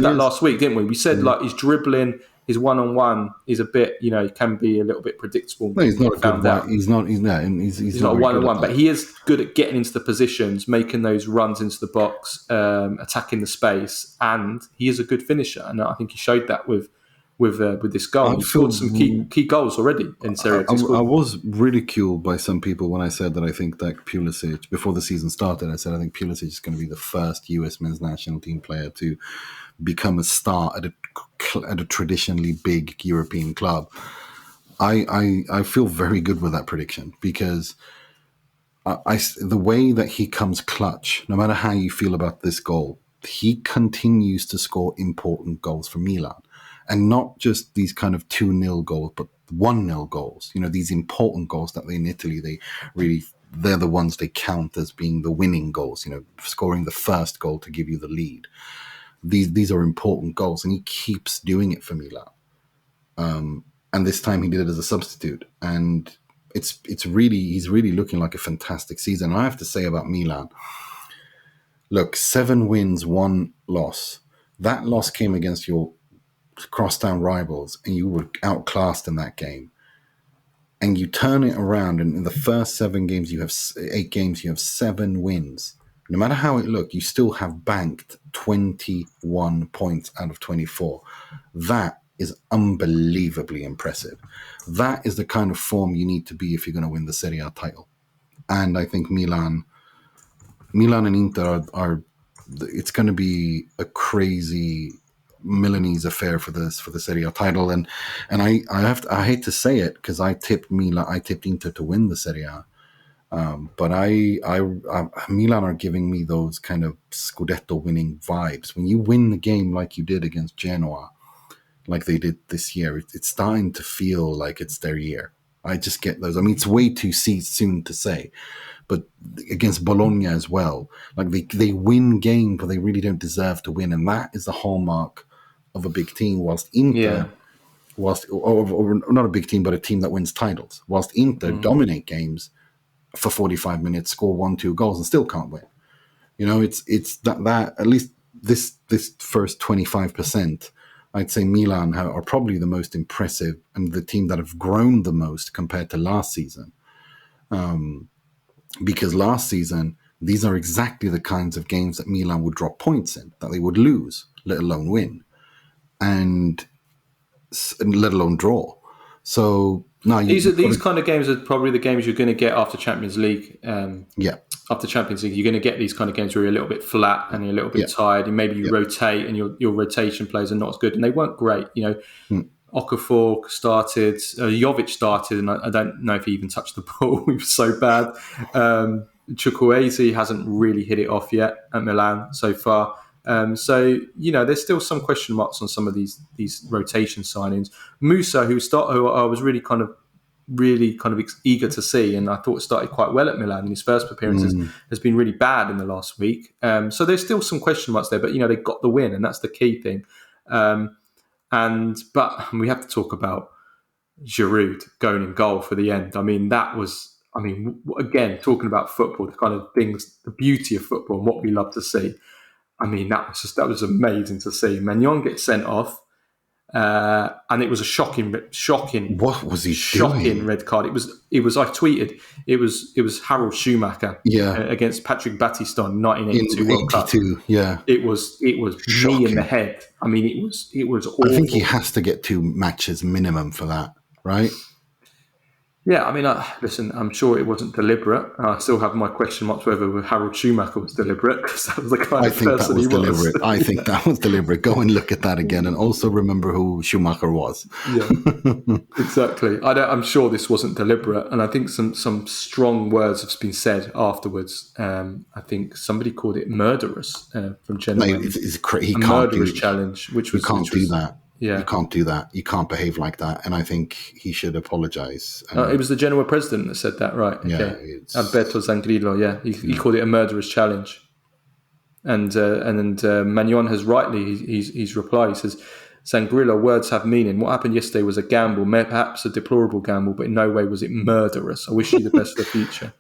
that last week, didn't we? We said like his dribbling, his one-on-one is a bit, can be a little bit predictable. No, he's not a good one. He's not a one-on-one, but he is good at getting into the positions, making those runs into the box, attacking the space, and he is a good finisher. And I think he showed that with this goal. He scored some key goals already in Serie A. I was ridiculed by some people when I said that I think that Pulisic, before the season started, I said I think Pulisic is going to be the first US men's national team player to become a star at a traditionally big European club. I feel very good with that prediction because the way that he comes clutch, no matter how you feel about this goal, he continues to score important goals for Milan. And not just these kind of 2-0 goals, but 1-0 goals. These important goals that in Italy, they're the ones they count as being the winning goals, scoring the first goal to give you the lead. These are important goals, and he keeps doing it for Milan. And this time he did it as a substitute. And he's really looking like a fantastic season. And I have to say about Milan, look, 7 wins, 1 loss. That loss came against your crosstown rivals, and you were outclassed in that game. And you turn it around, and in the first 8 games, you have 7 wins. No matter how it looked, you still have banked 21 points out of 24. That is unbelievably impressive. That is the kind of form you need to be if you're going to win the Serie A title. And I think Milan and Inter are it's going to be a crazy Milanese affair for the Serie A title, and I hate to say it because I tipped Inter to win the Serie A, But Milan are giving me those kind of Scudetto winning vibes. When you win the game like you did against Genoa, like they did this year, it's starting to feel like it's their year. I just get those. I mean, it's way too soon to say, but against Bologna as well, like they win games, but they really don't deserve to win, and that is the hallmark of a big team. Whilst Inter, or not a big team, but a team that wins titles. Whilst Inter dominate games for 45 minutes, score 1-2 goals, and still can't win. You know, it's that at least this first 25%. I'd say Milan are probably the most impressive and the team that have grown the most compared to last season. Because last season, these are exactly the kinds of games that Milan would drop points in, that they would lose, let alone win, and let alone draw. So now these kind of games are probably the games you're going to get after Champions League. After Champions League, you're going to get these kind of games where you're a little bit flat and you're a little bit tired, and maybe you rotate and your rotation players are not as good, and they weren't great. You know, Okafor started, Jovic started, and I don't know if he even touched the ball. He was so bad. Chukwueze hasn't really hit it off yet at Milan so far. So, you know, there's still some question marks on some of these rotation signings. Musa, who I was really kind of eager to see, and I thought started quite well at Milan in his first appearances, has been really bad in the last week. So there's still some question marks there, but, you know, they got the win, and that's the key thing. But we have to talk about Giroud going in goal for the end. I mean, again, talking about football, the kind of things, the beauty of football and what we love to see. I mean, that was amazing to see. Magnon get sent off, and it was a shocking. What was he shocking doing? Red card. It was. I tweeted. It was Harold Schumacher against Patrick Battiston, 1982 World Cup. Yeah, it was shocking. Me in the head. I mean, it was awful. I think he has to get 2 matches minimum for that, right? Yeah, I mean, listen, I'm sure it wasn't deliberate. I still have my question marks whether Harold Schumacher was deliberate, because that was the kind of person he was. Deliberate. I think that was deliberate. Go and look at that again, and also remember who Schumacher was. Yeah, exactly. I'm sure this wasn't deliberate, and I think some strong words have been said afterwards. I think somebody called it murderous from Genoa. No, he can't murderous challenge, which was you can't do that. Yeah. You can't do that. You can't behave like that. And I think he should apologise. It was the Genoa president that said that, right? Okay. Yeah, Alberto Zangrillo, yeah. He called it a murderous challenge. And Magnon has rightly, he's replied, he says, Zangrillo, words have meaning. What happened yesterday was a gamble, perhaps a deplorable gamble, but in no way was it murderous. I wish you the best for the future.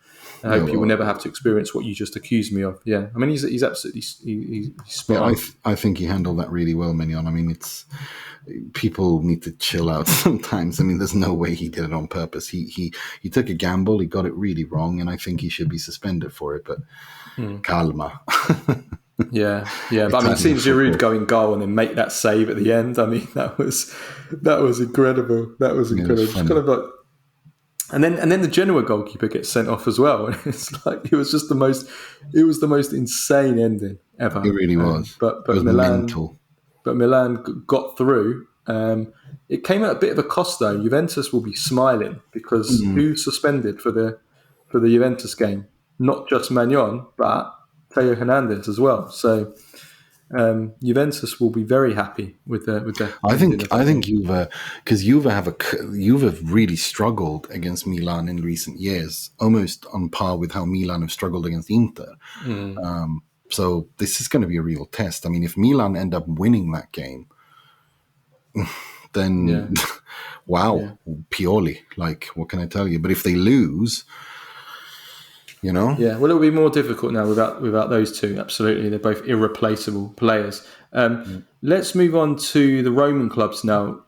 I hope you will never have to experience what you just accused me of. Yeah, I mean, he's absolutely he's spot on. I think he handled that really well, Magnon. I mean, people need to chill out sometimes. I mean, there's no way he did it on purpose. He took a gamble. He got it really wrong, and I think he should be suspended for it. But calma. Yeah. But I mean, seeing Giroud go in goal and then make that save at the end. I mean, that was incredible. That was incredible. Just kind of like. And then the Genoa goalkeeper gets sent off as well. It's like it was the most insane ending ever. It really was. But it was Milan, mental. But Milan got through. It came at a bit of a cost though. Juventus will be smiling because who suspended for the Juventus game? Not just Magnon, but Theo Hernandez as well. So Juventus will be very happy with the. I think Juve, because Juve have really struggled against Milan in recent years, almost on par with how Milan have struggled against Inter. So this is going to be a real test. I mean, if Milan end up winning that game, then wow, Pioli. Like, what can I tell you? But if they lose. You know? Yeah, well, it'll be more difficult now without those two. Absolutely, they're both irreplaceable players. Let's move on to the Roman clubs now.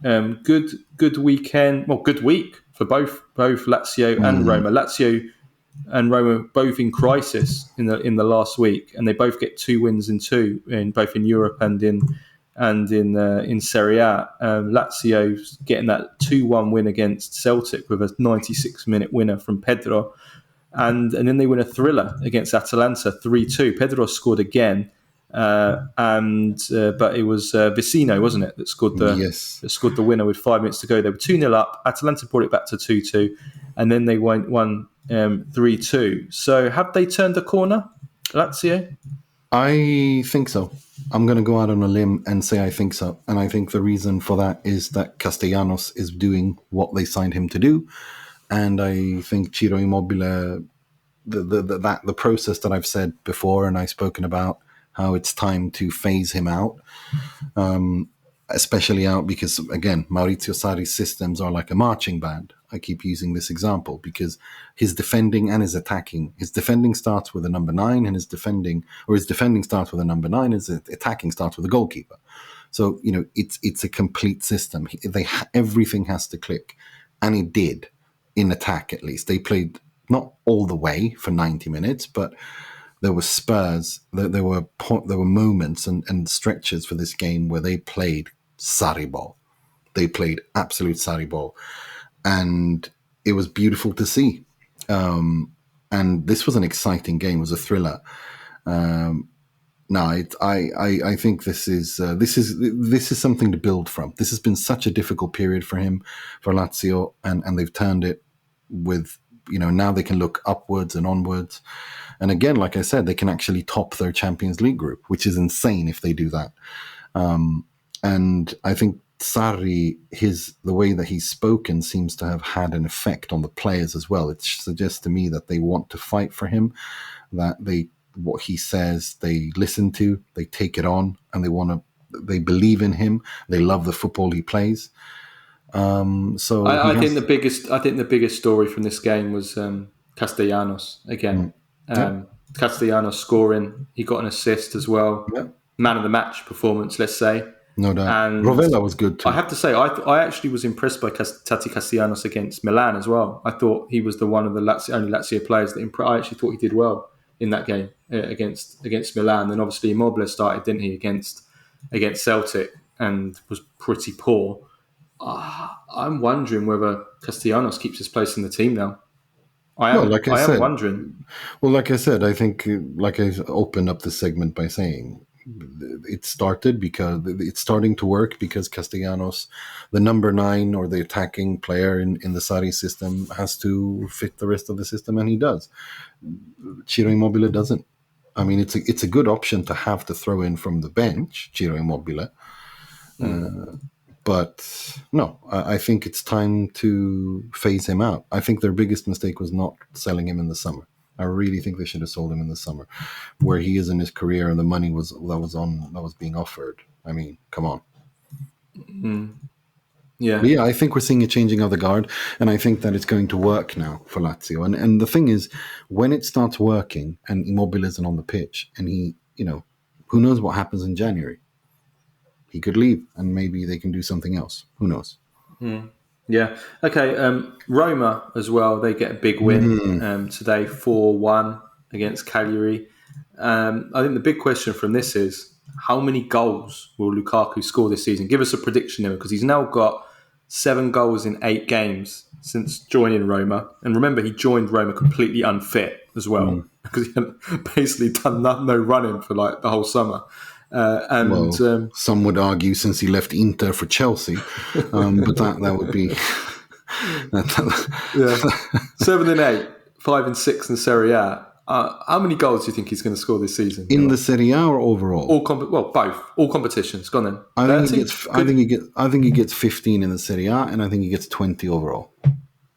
Good weekend. Well, good week for both Lazio and Roma. Lazio and Roma both in crisis in the last week, and they both get 2 wins in both in Europe and in Serie A. Lazio getting that 2-1 win against Celtic with a 96-minute winner from Pedro. And then they win a thriller against Atalanta 3-2. Pedro scored again, but it was Vicino, wasn't it, that scored the winner with 5 minutes to go. They were 2-0 up. Atalanta brought it back to 2-2, and then they won 3-2. So have they turned the corner, Lazio? I think so. I'm going to go out on a limb and say I think so. And I think the reason for that is that Castellanos is doing what they signed him to do. And I think Ciro Immobile, the process that I've said before and I've spoken about, how it's time to phase him out, especially out because, again, Maurizio Sarri's systems are like a marching band. I keep using this example because his defending and his defending starts with a number 9 and his defending starts with a number 9 and his attacking starts with a goalkeeper. So, it's a complete system. Everything has to click. And it did, in attack at least. They played not all the way for 90 minutes, but there were spurs, there were moments and stretches for this game where they played Sarri ball. They played absolute Sarri ball. And it was beautiful to see. And this was an exciting game. It was a thriller. I think this is something to build from. This has been such a difficult period for him, for Lazio, and they've turned it with, now they can look upwards and onwards. And again, like I said, they can actually top their Champions League group, which is insane if they do that. And I think Sarri, the way that he's spoken seems to have had an effect on the players as well. It suggests to me that they want to fight for him, that what he says, they listen to, they take it on, and they believe in him. They love the football he plays. I think the biggest story from this game was Castellanos again. Castellanos scoring, he got an assist as well. Yep. Man of the match performance, let's say. No doubt. And Rovella was good too. I have to say, I actually was impressed by Tati Castellanos against Milan as well. I thought he was one of the only Lazio players that I actually thought he did well in that game against Milan. And obviously Immobile started, didn't he, against Celtic and was pretty poor. I'm wondering whether Castellanos keeps his place in the team now. I am wondering. Well, like I said, I think, like I opened up the segment by saying, it's starting to work because Castellanos, the number 9 or the attacking player in the Sarri system, has to fit the rest of the system, and he does. Ciro Immobile doesn't. I mean, it's a good option to have to throw in from the bench, Ciro Immobile. But no, I think it's time to phase him out. I think their biggest mistake was not selling him in the summer. I really think they should have sold him in the summer, where he is in his career and the money that was being offered. I mean, come on. Yeah. But yeah, I think we're seeing a changing of the guard, and I think that it's going to work now for Lazio. And the thing is, when it starts working and Immobile isn't on the pitch, and he, who knows what happens in January? He could leave, and maybe they can do something else. Who knows? Yeah. Okay. Roma as well. They get a big win today, 4-1 against Cagliari. I think the big question from this is, how many goals will Lukaku score this season? Give us a prediction here, because he's now got 7 goals in 8 games since joining Roma. And remember, he joined Roma completely unfit as well, because he had basically done no running for like the whole summer. Some would argue since he left Inter for Chelsea, but that would be 7 and 8, 5 and 6 in Serie A. How many goals do you think he's going to score this season? In the Serie A or overall? Both. All competitions. Go on then. I think he gets 15 in the Serie A, and I think he gets 20 overall.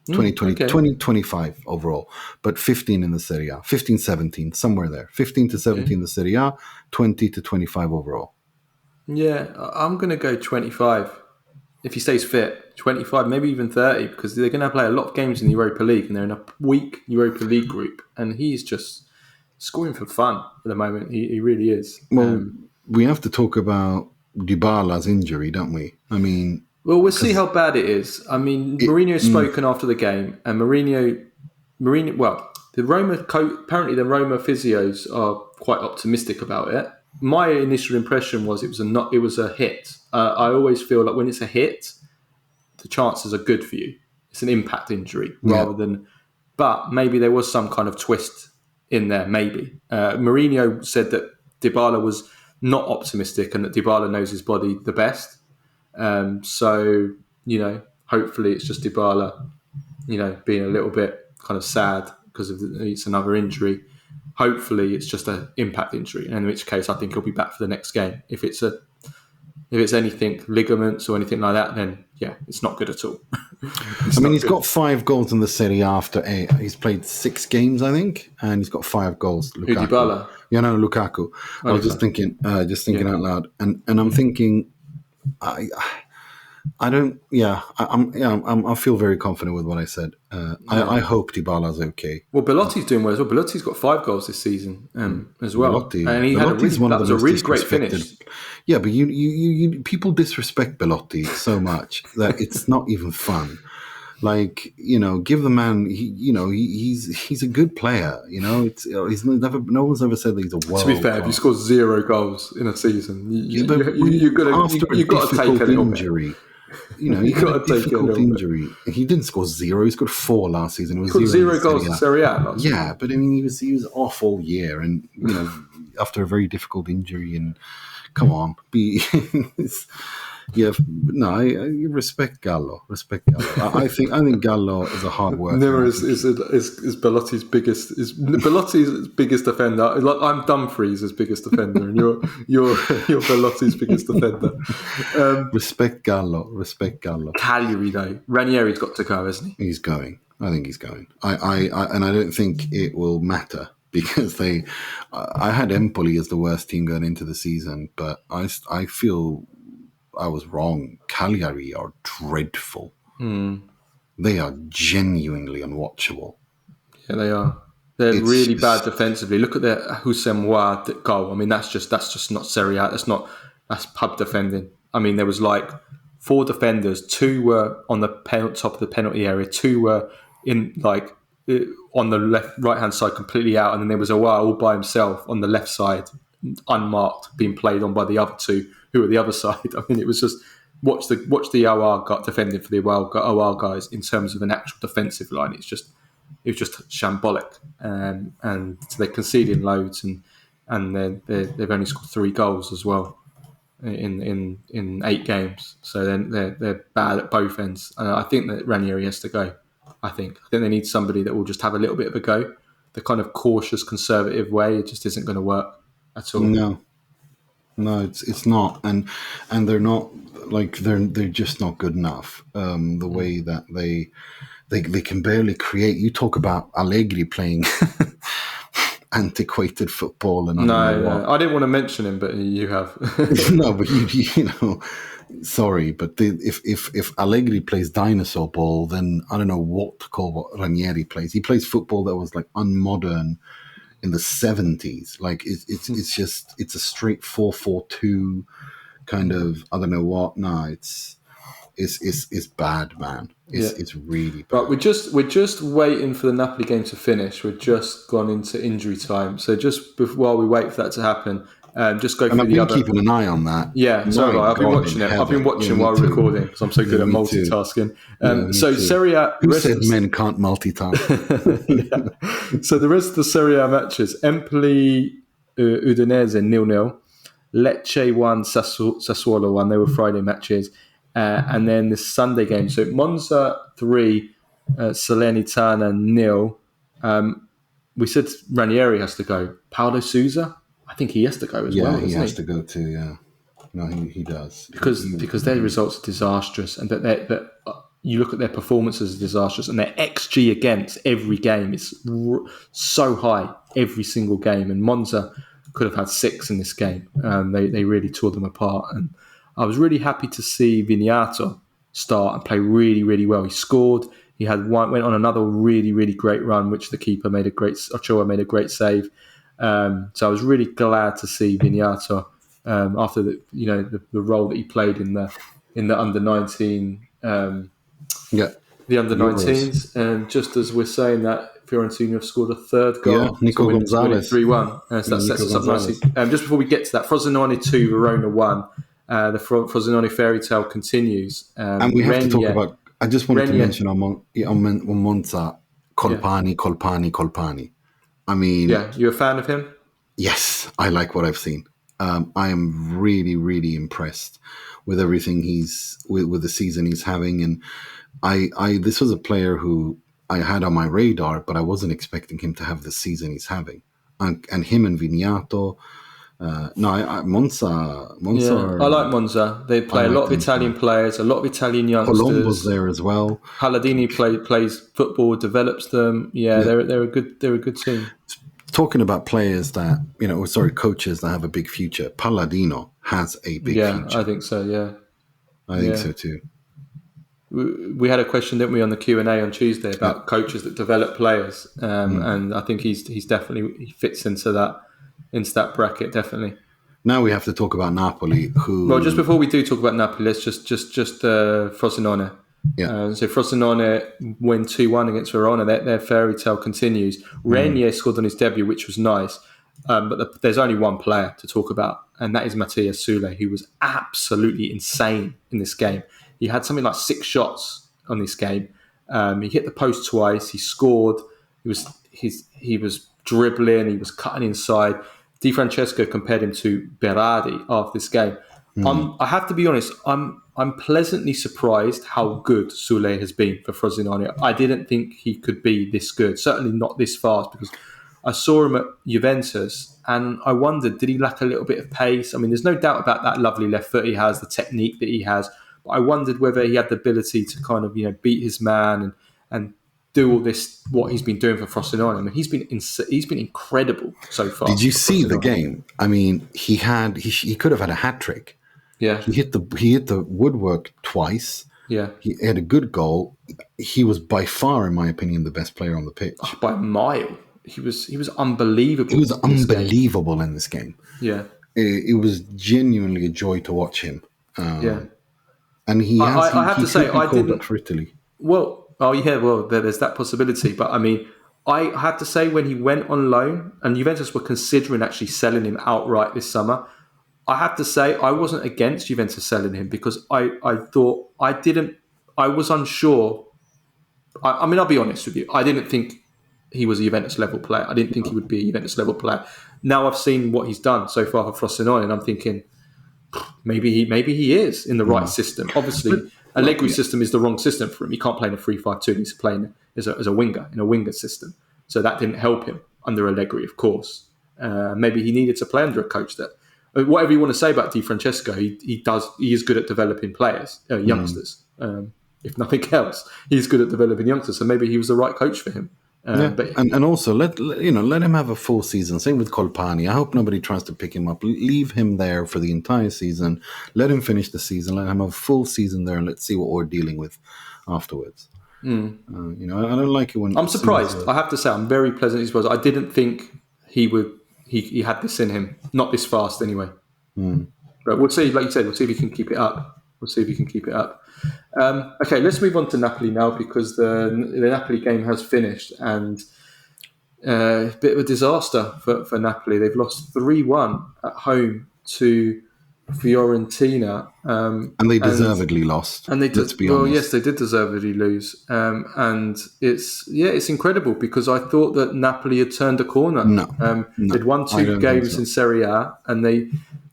25 overall, but 15 in the Serie A, 15, 17, somewhere there. 15 to 17 in the Serie A, 20 to 25 overall. Yeah, I'm going to go 25. If he stays fit, 25, maybe even 30, because they're going to play a lot of games in the Europa League, and they're in a weak Europa League group, and he's just scoring for fun at the moment. He really is. Well, we have to talk about Dybala's injury, don't we? I mean... Well, we'll see how bad it is. I mean, Mourinho's spoken after the game, and Mourinho. Well, apparently the Roma physios are quite optimistic about it. My initial impression was it was a hit. I always feel like when it's a hit, the chances are good for you. It's an impact injury rather than. But maybe there was some kind of twist in there. Maybe Mourinho said that Dybala was not optimistic and that Dybala knows his body the best. Hopefully it's just Dybala, being a little bit kind of sad because it's another injury. Hopefully, it's just an impact injury, in which case I think he'll be back for the next game. If it's anything ligaments or anything like that, then yeah, it's not good at all. He's got 5 goals in the Serie A after he's played 6 games, I think, and he's got 5 goals. Lukaku. Dybala? Yeah, no, Lukaku. I was just thinking out loud, and I'm thinking, I don't. Yeah, I feel very confident with what I said. I hope Dybala's okay. Well, Belotti's doing well as well. Belotti's got 5 goals this season as well, Belotti, and he was a really great finish. Yeah, but you people disrespect Belotti so much that it's not even fun. Like, give the man. He's a good player. No one's ever said that he's a world. To be fair, if you score 0 goals in a season, you've got to take a little injury. Bit. He had a difficult injury. He didn't score 0. He scored 4 last season. He scored 0 goals in Serie A last season. Yeah, but he was off all year, and after a very difficult injury. And come on, I respect Gallo. I think Gallo is a hard worker. Never is Belotti's biggest defender. Like, I'm Dumfries' biggest defender, and you're Belotti's biggest defender. Respect Gallo. Cagliari though, Ranieri's got to go, hasn't he? He's going. I think he's going. I don't think it will matter. Because I had Empoli as the worst team going into the season, but I feel I was wrong. Cagliari are dreadful. They are genuinely unwatchable. Yeah, they are. They're really bad defensively. Look at their Houssem Ouad goal. I mean, that's just not Serie A. That's pub defending. I mean, there was like 4 defenders. 2 were on the top of the penalty area. 2 were in like on the right hand side completely out, and then there was Ouad all by himself on the left side, unmarked, being played on by the other 2 who were the other side. I mean, it was just watch the Ouad got defending for the Ouad guys in terms of an actual defensive line. It was just shambolic, and so they're conceding loads, and they've only scored 3 goals as well in 8 games. So then they're bad at both ends. I think that Ranieri has to go. I think they need somebody that will just have a little bit of a go. The kind of cautious, conservative way, it just isn't going to work at all. No, it's not, and they're not like they're just not good enough. The way that they can barely create. You talk about Allegri playing antiquated football, and I didn't want to mention him, but you have. No, but you know. Sorry, but if Allegri plays dinosaur ball, then I don't know what to call what Ranieri plays. He plays football that was like unmodern in the 70s. Like it's a straight 4-4-2 kind of, I don't know what. No, it's bad, man. It's really bad. But we're just waiting for the Napoli game to finish. We've just gone into injury time, so just while we wait for that to happen. Just go through the other. I've been keeping an eye on that. Yeah, sorry, I've been watching it. I've been watching while recording because I'm so good at multitasking. So Serie A. Who said men can't multitask? Yeah. So the rest of the Serie A matches: Empoli, Udinese 0-0, Lecce 1, Sassuolo 1. They were Friday matches, and then the Sunday game. So Monza 3, Salernitana 0. We said Ranieri has to go. Paulo Sousa. I think he has to go as well. Yeah, he has to go too. Yeah, no, he does because their results are disastrous, and that you look at their performances as disastrous, and their XG against every game is so high every single game. And Monza could have had 6 in this game. They really tore them apart, and I was really happy to see Vignato start and play really, really well. He scored. He went on another really, really great run, which the keeper Ochoa made a great save. So I was really glad to see Vignato after the role that he played in the under-19 the under-19s, and just as we're saying that, Fiorentina have scored a 3rd goal. Nico Gonzalez 3-1. So that sets us up nicely. Just before we get to that, Frosinone 2, Verona 1. The Frosinone fairy tale continues. And we have to talk about. I just wanted to mention on Monza, Colpani. I mean, yeah, you a fan of him? Yes, I like what I've seen. I am really, really impressed with everything with the season he's having, and this was a player who I had on my radar, but I wasn't expecting him to have the season he's having. And him and Vignato. Monza. Yeah, I like Monza. They play a lot of Italian players, a lot of Italian youngsters. Colombo's there as well. Palladini plays football, develops them. Yeah, they're a good team. Talking about players that coaches that have a big future. Palladino has a big future. Yeah, I think so. Yeah, I think so too. We had a question, didn't we, on the Q&A on Tuesday about coaches that develop players, and I think he's definitely he fits into that bracket definitely. Now we have to talk about Napoli. Well, just before we do talk about Napoli, let's just Frosinone. Yeah. So Frosinone win 2-1 against Verona. Their fairy tale continues. Renier scored on his debut, which was nice. But there's only one player to talk about, and that is Mathias Sule, who was absolutely insane in this game. He had something like 6 shots on this game. He hit the post twice. He scored. He was dribbling. He was cutting inside. Di Francesco compared him to Berardi after this game. I have to be honest. I'm pleasantly surprised how good Sule has been for Frosinone. I didn't think he could be this good. Certainly not this fast, because I saw him at Juventus and I wondered, did he lack a little bit of pace? I mean, there's no doubt about that lovely left foot he has, the technique that he has. But I wondered whether he had the ability to kind of beat his man and do all this, what he's been doing for Frosinone. I mean, he's been incredible so far. Did you see the game? I mean, he could have had a hat trick. Yeah, he hit the woodwork twice. Yeah, he had a good goal. He was by far, in my opinion, the best player on the pitch by a mile. He was unbelievable. He was unbelievable in this game. Yeah, it was genuinely a joy to watch him. Yeah, and I have to say, I didn't up for Italy. There's that possibility. But I mean, I had to say, when he went on loan, and Juventus were considering actually selling him outright this summer, I have to say I wasn't against Juventus selling him, because I was unsure. I mean, I'll be honest with you. I didn't think he was a Juventus level player. I didn't think he would be a Juventus level player. Now I've seen what he's done so far for Frosinone, and I'm thinking maybe he is in the right system. Obviously, Allegri's system is the wrong system for him. He can't play in a 3-5-2. He needs to play as a winger, in a winger system. So that didn't help him under Allegri, of course. Maybe he needed to play under a coach that, whatever you want to say about Di Francesco, he is good at developing players, youngsters. If nothing else, he's good at developing youngsters. So maybe he was the right coach for him. And also let him have a full season. Same with Colpani. I hope nobody tries to pick him up. Leave him there for the entire season. Let him finish the season. Let him have a full season there, and let's see what we're dealing with afterwards. I don't like it when I'm surprised. I have to say, I'm very pleasantly surprised. I didn't think he would. He had this in him. Not this fast, anyway. But we'll see. Like you said, we'll see if he can keep it up. Okay, let's move on to Napoli now, because the Napoli game has finished, and a bit of a disaster for Napoli. They've lost 3-1 at home to Fiorentina, and they deservedly lost. And let's be honest. Yes, they did deservedly lose. And it's incredible, because I thought that Napoli had turned a corner. No, they'd won 2 games in Serie A, and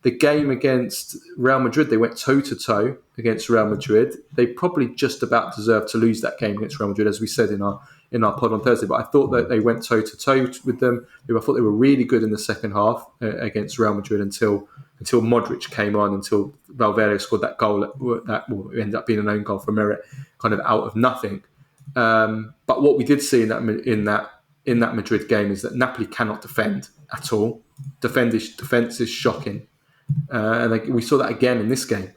the game against Real Madrid, they went toe-to-toe against Real Madrid. They probably just about deserved to lose that game against Real Madrid, as we said in our pod on Thursday. But I thought that they went toe-to-toe with them. I thought they were really good in the second half against Real Madrid until Modric came on, until Valverde scored that goal that ended up being an own goal for merit, kind of out of nothing. But what we did see in that Madrid game is that Napoli cannot defend at all. Defense is shocking. And we saw that again in this game.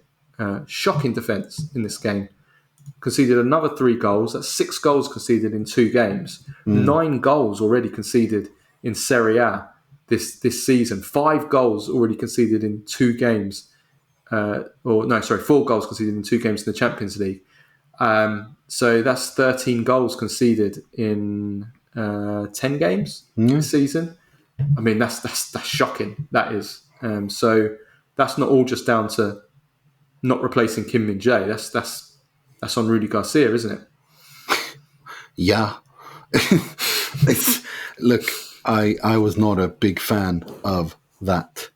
Shocking defence in this game. Conceded another 3 goals. That's 6 goals conceded in 2 games. 9 goals already conceded in Serie A this season. 5 goals already conceded in 2 games. 4 goals conceded in 2 games in the Champions League. So that's 13 goals conceded in 10 games this season. I mean, that's shocking. That is. So that's not all just down to not replacing Kim Min-jae. That's on Rudi Garcia, isn't it? Yeah. Look, I was not a big fan of that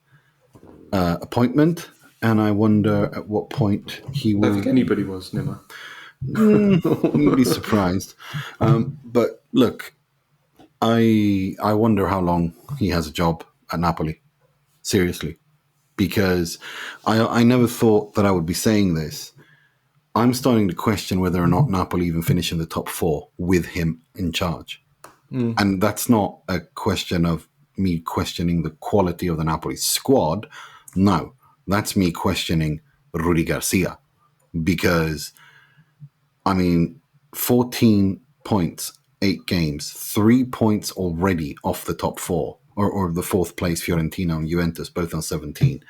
appointment, and I wonder at what point he will. I don't think anybody was, Nima. You'd be surprised. But look, I wonder how long he has a job at Napoli. Seriously, because I never thought that I would be saying this. I'm starting to question whether or not Napoli even finish in the top four with him in charge. And that's not a question of me questioning the quality of the Napoli squad. No, that's me questioning Rudi Garcia. Because, 14 points, 8 games, 3 points already off the top four, or the fourth place, Fiorentina and Juventus, both on 17.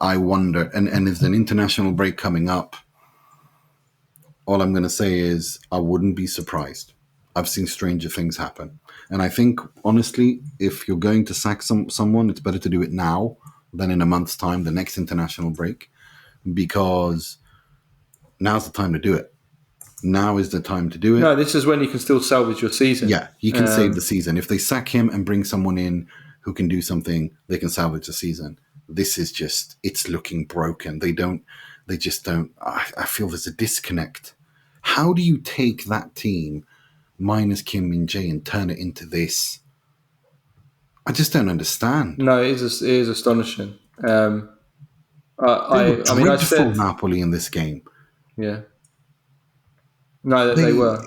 I wonder, and there's an international break coming up. All I'm going to say is I wouldn't be surprised. I've seen stranger things happen. And I think, honestly, if you're going to sack someone, it's better to do it now than in a month's time, the next international break, because now's the time to do it. Now is the time to do it. No, this is when you can still salvage your season. Yeah, you can save the season. If they sack him and bring someone in who can do something, they can salvage the season. This is just, it's looking broken. They just don't, I feel there's a disconnect. How do you take that team minus Kim Min-jae and turn it into this? I just don't understand. No, it is astonishing. I said Napoli in this game. Yeah. No, they were.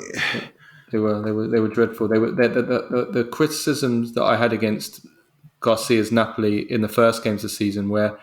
They were dreadful. They were the criticisms that I had against Garcia's Napoli in the first games of the season, where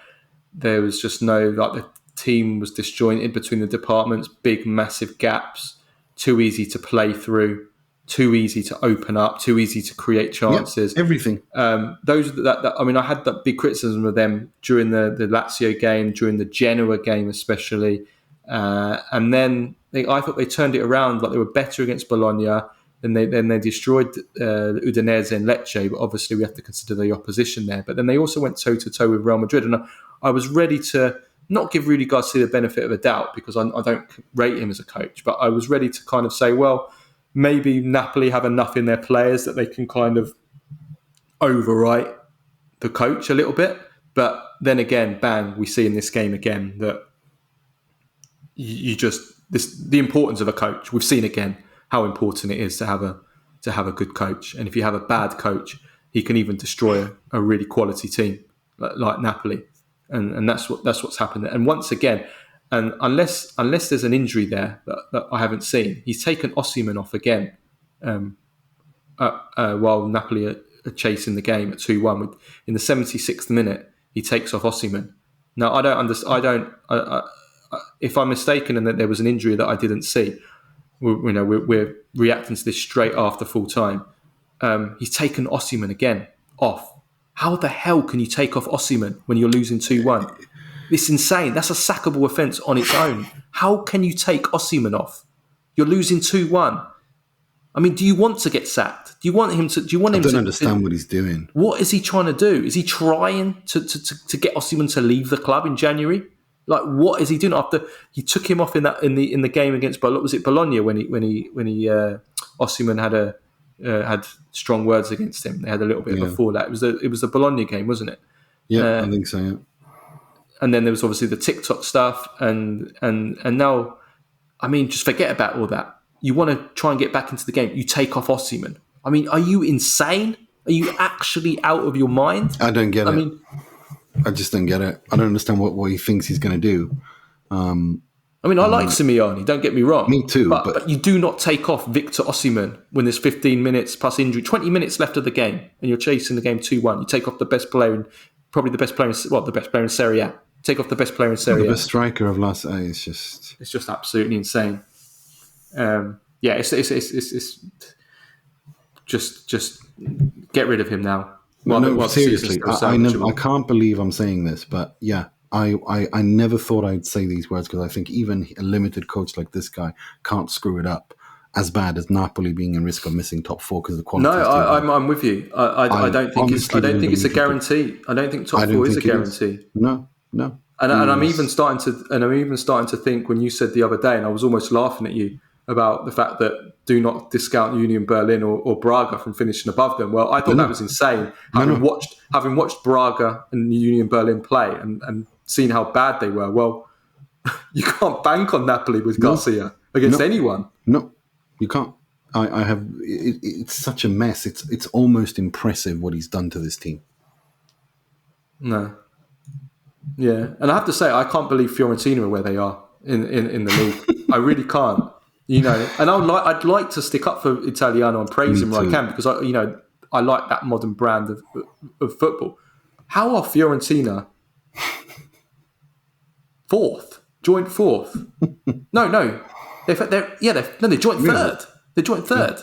there was just the team was disjointed between the departments, big massive gaps, too easy to play through, too easy to open up, too easy to create chances. Yep, everything. I had that big criticism of them during the Lazio game, during the Genoa game especially, and then I thought they turned it around. Like, they were better against Bologna, and they destroyed Udinese and Lecce. But obviously, we have to consider the opposition there. But then they also went toe to toe with Real Madrid, and I was ready to not give Rudi Garcia the benefit of the doubt, because I don't rate him as a coach. But I was ready to kind of say, well, maybe Napoli have enough in their players that they can kind of overwrite the coach a little bit. But then again, bang, we see in this game again that the importance of a coach. We've seen again how important it is to have a good coach. And if you have a bad coach, he can even destroy a really quality team like Napoli. And that's what's happened. And once again, and unless there's an injury there that I haven't seen, he's taken Osimhen off again while Napoli are chasing the game at 2-1. In the 76th minute, he takes off Osimhen. Now, I don't understand. If I'm mistaken and that there was an injury that I didn't see, we're reacting to this straight after full time. He's taken Osimhen again off. How the hell can you take off Osimhen when you're losing 2-1? It's insane. That's a sackable offence on its own. How can you take Osimhen off? You're losing 2-1. I mean, do you want to get sacked? Do you want him to? Do you want him to? I don't understand what he's doing. What is he trying to do? Is he trying to get Osimhen to leave the club in January? Like, what is he doing after he took him off in the game against Bologna? Was it Bologna when Osimhen had strong words against him? They had a little bit before that. It was the Bologna game, wasn't it? Yeah, I think so. Yeah. And then there was obviously the TikTok stuff, and now, I mean, just forget about all that. You want to try and get back into the game, you take off Osimhen. I mean, are you insane? Are you actually out of your mind? I don't get it. I just don't get it. I don't understand what he thinks he's going to do. I like Simeone, don't get me wrong. Me too. But you do not take off Victor Osimhen when there's 15 minutes plus injury, 20 minutes left of the game, and you're chasing the game 2-1. You take off the best player, the best player in Serie A. Take off the best player in Serie A. The best striker of last A. It's just absolutely insane. It's just get rid of him now. Seriously, I can't believe I'm saying this, but yeah, I never thought I'd say these words, because I think even a limited coach like this guy can't screw it up as bad as Napoli being in risk of missing top four because of the quality. No, I'm with you. I don't think it's a guarantee. I don't think top four is a guarantee. No. And I'm even starting to think, when you said the other day, and I was almost laughing at you about the fact that do not discount Union Berlin or Braga from finishing above them. Well, I thought that was insane. Having watched Braga and Union Berlin play and seen how bad they were. Well, You can't bank on Napoli with Garcia against anyone. No, you can't. I have. It's such a mess. It's almost impressive what he's done to this team. No. Yeah, and I have to say, I can't believe Fiorentina are where they are in the league. I really can't. And I'd like to stick up for Italiano and praise him where I can, because I like that modern brand of football. How are Fiorentina fourth? Joint fourth? No. They're joint third. They're joint third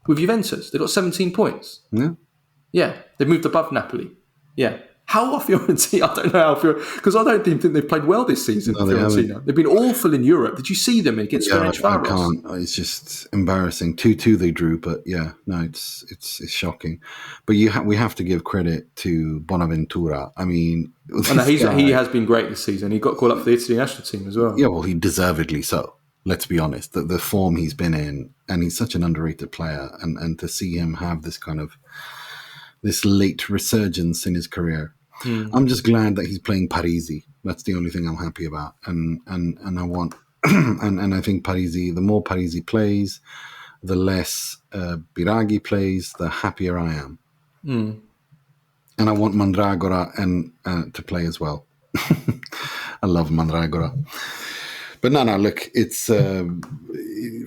with Juventus. They've got 17 points. Yeah, they've moved above Napoli. Yeah. How are Fiorentina? I don't know how because I don't even think they've played well this season. No, Fiorentina. They've been awful in Europe. Did you see them against Ferencvaros? I can't. It's just embarrassing. 2-2 they drew, but it's shocking. But we have to give credit to Bonaventura. I mean, he has been great this season. He got called up for the Italy national team as well. Yeah, well, he deservedly so. Let's be honest. The form he's been in, and he's such an underrated player, and to see him have this late resurgence in his career. I'm just glad that he's playing Parisi. That's the only thing I'm happy about, and I want, and I think Parisi. The more Parisi plays, the less Biraghi plays, the happier I am. And I want Mandragora to play as well. I love Mandragora, but no. Look, it's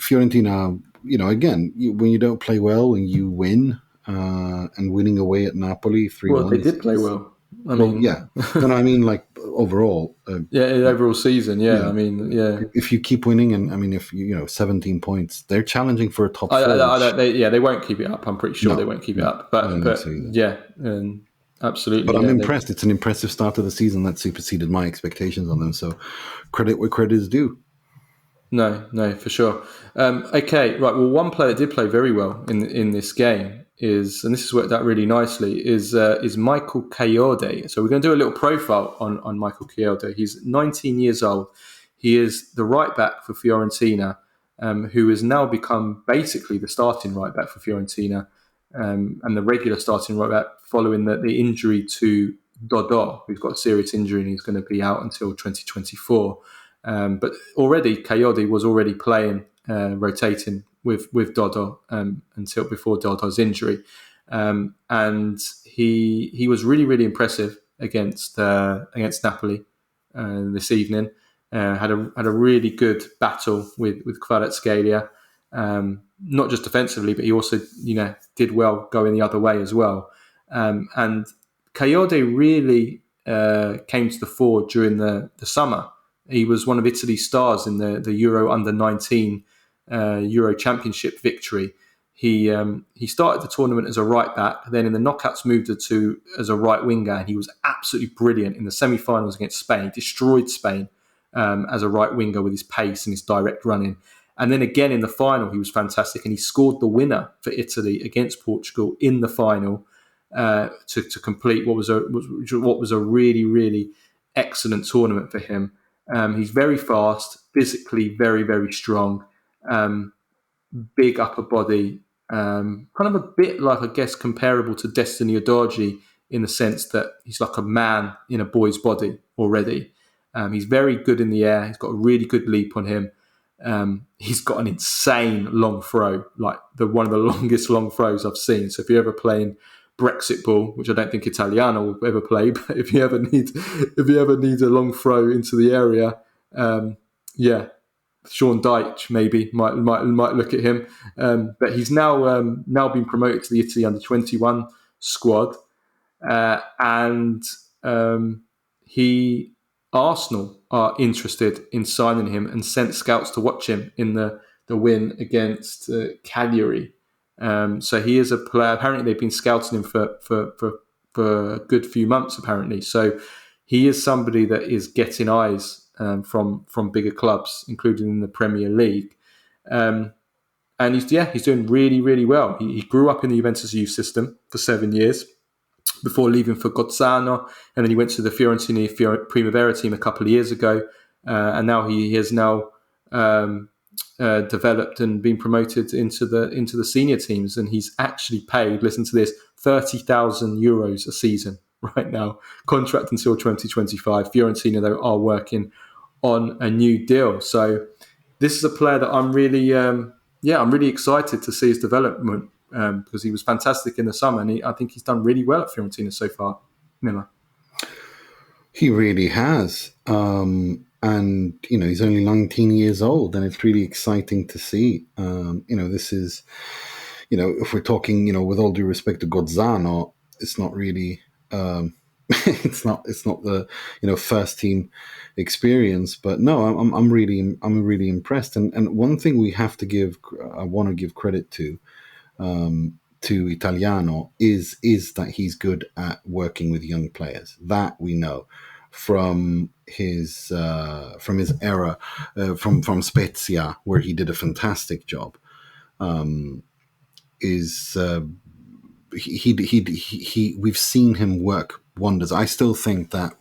Fiorentina. Again, when you don't play well and you win, and winning away at Napoli 3-1. Well, they did play well. Like overall. Overall season. Yeah, I mean, If you keep winning, and I mean, if 17 points, they're challenging for a top four. They won't keep it up. I'm pretty sure they won't keep it up. But absolutely. But I'm impressed. It's an impressive start to the season that superseded my expectations on them. So credit where credit is due. No, for sure. Okay, right. Well, one player that did play very well in this game is, and this has worked out really nicely, is Michael Kayode. So we're going to do a little profile on Michael Kayode. He's 19 years old. He is the right back for Fiorentina, who has now become basically the starting right back for Fiorentina, and the regular starting right back following the injury to Dodò, who's got a serious injury and he's going to be out until 2024. But already Kayode was already playing, rotating with Dodò until before Dodò's injury, and he was really, really impressive against Napoli this evening. Had a really good battle with Kvaratskhelia, not just defensively, but he also did well going the other way as well. And Kayode really came to the fore during the summer. He was one of Italy's stars in the Euro Under-19 Euro Championship victory. He started the tournament as a right back, then in the knockouts moved to as a right winger, and he was absolutely brilliant in the semi-finals against Spain. He destroyed Spain as a right winger with his pace and his direct running. And then again in the final, he was fantastic, and he scored the winner for Italy against Portugal in the final to complete what was a really, really excellent tournament for him. He's very fast, physically very, very strong, big upper body, kind of a bit like, I guess, comparable to Destiny Udogie in the sense that he's like a man in a boy's body already. He's very good in the air. He's got a really good leap on him. He's got an insane long throw, like one of the longest long throws I've seen. So if you're ever playing Brexit ball, which I don't think Italiano will ever play, but if you ever need a long throw into the area, Sean Dyche maybe might look at him. But he's now been promoted to the Italy Under-21 squad, and Arsenal are interested in signing him and sent scouts to watch him in the win against Cagliari. So he is a player. Apparently, they've been scouting him for a good few months. Apparently, so he is somebody that is getting eyes from bigger clubs, including in the Premier League. And he's doing really, really well. He grew up in the Juventus youth system for 7 years before leaving for Gozzano, and then he went to the Fiorentina Primavera team a couple of years ago, and now he has developed and been promoted into the senior teams, and he's actually paid, listen to this, €30,000 a season right now, contract until 2025. Fiorentina, though, are working on a new deal. So this is a player that I'm really, I'm really excited to see his development because he was fantastic in the summer, and I think he's done really well at Fiorentina so far. Miller. He really has. And, he's only 19 years old, and it's really exciting to see. This is, if we're talking, with all due respect to Gozzano, it's not really, it's not the, first team experience, but no, I'm really impressed. And one thing I want to give credit to Italiano is that he's good at working with young players. That we know from his era from Spezia, where he did a fantastic job. We've seen him work wonders. I still think that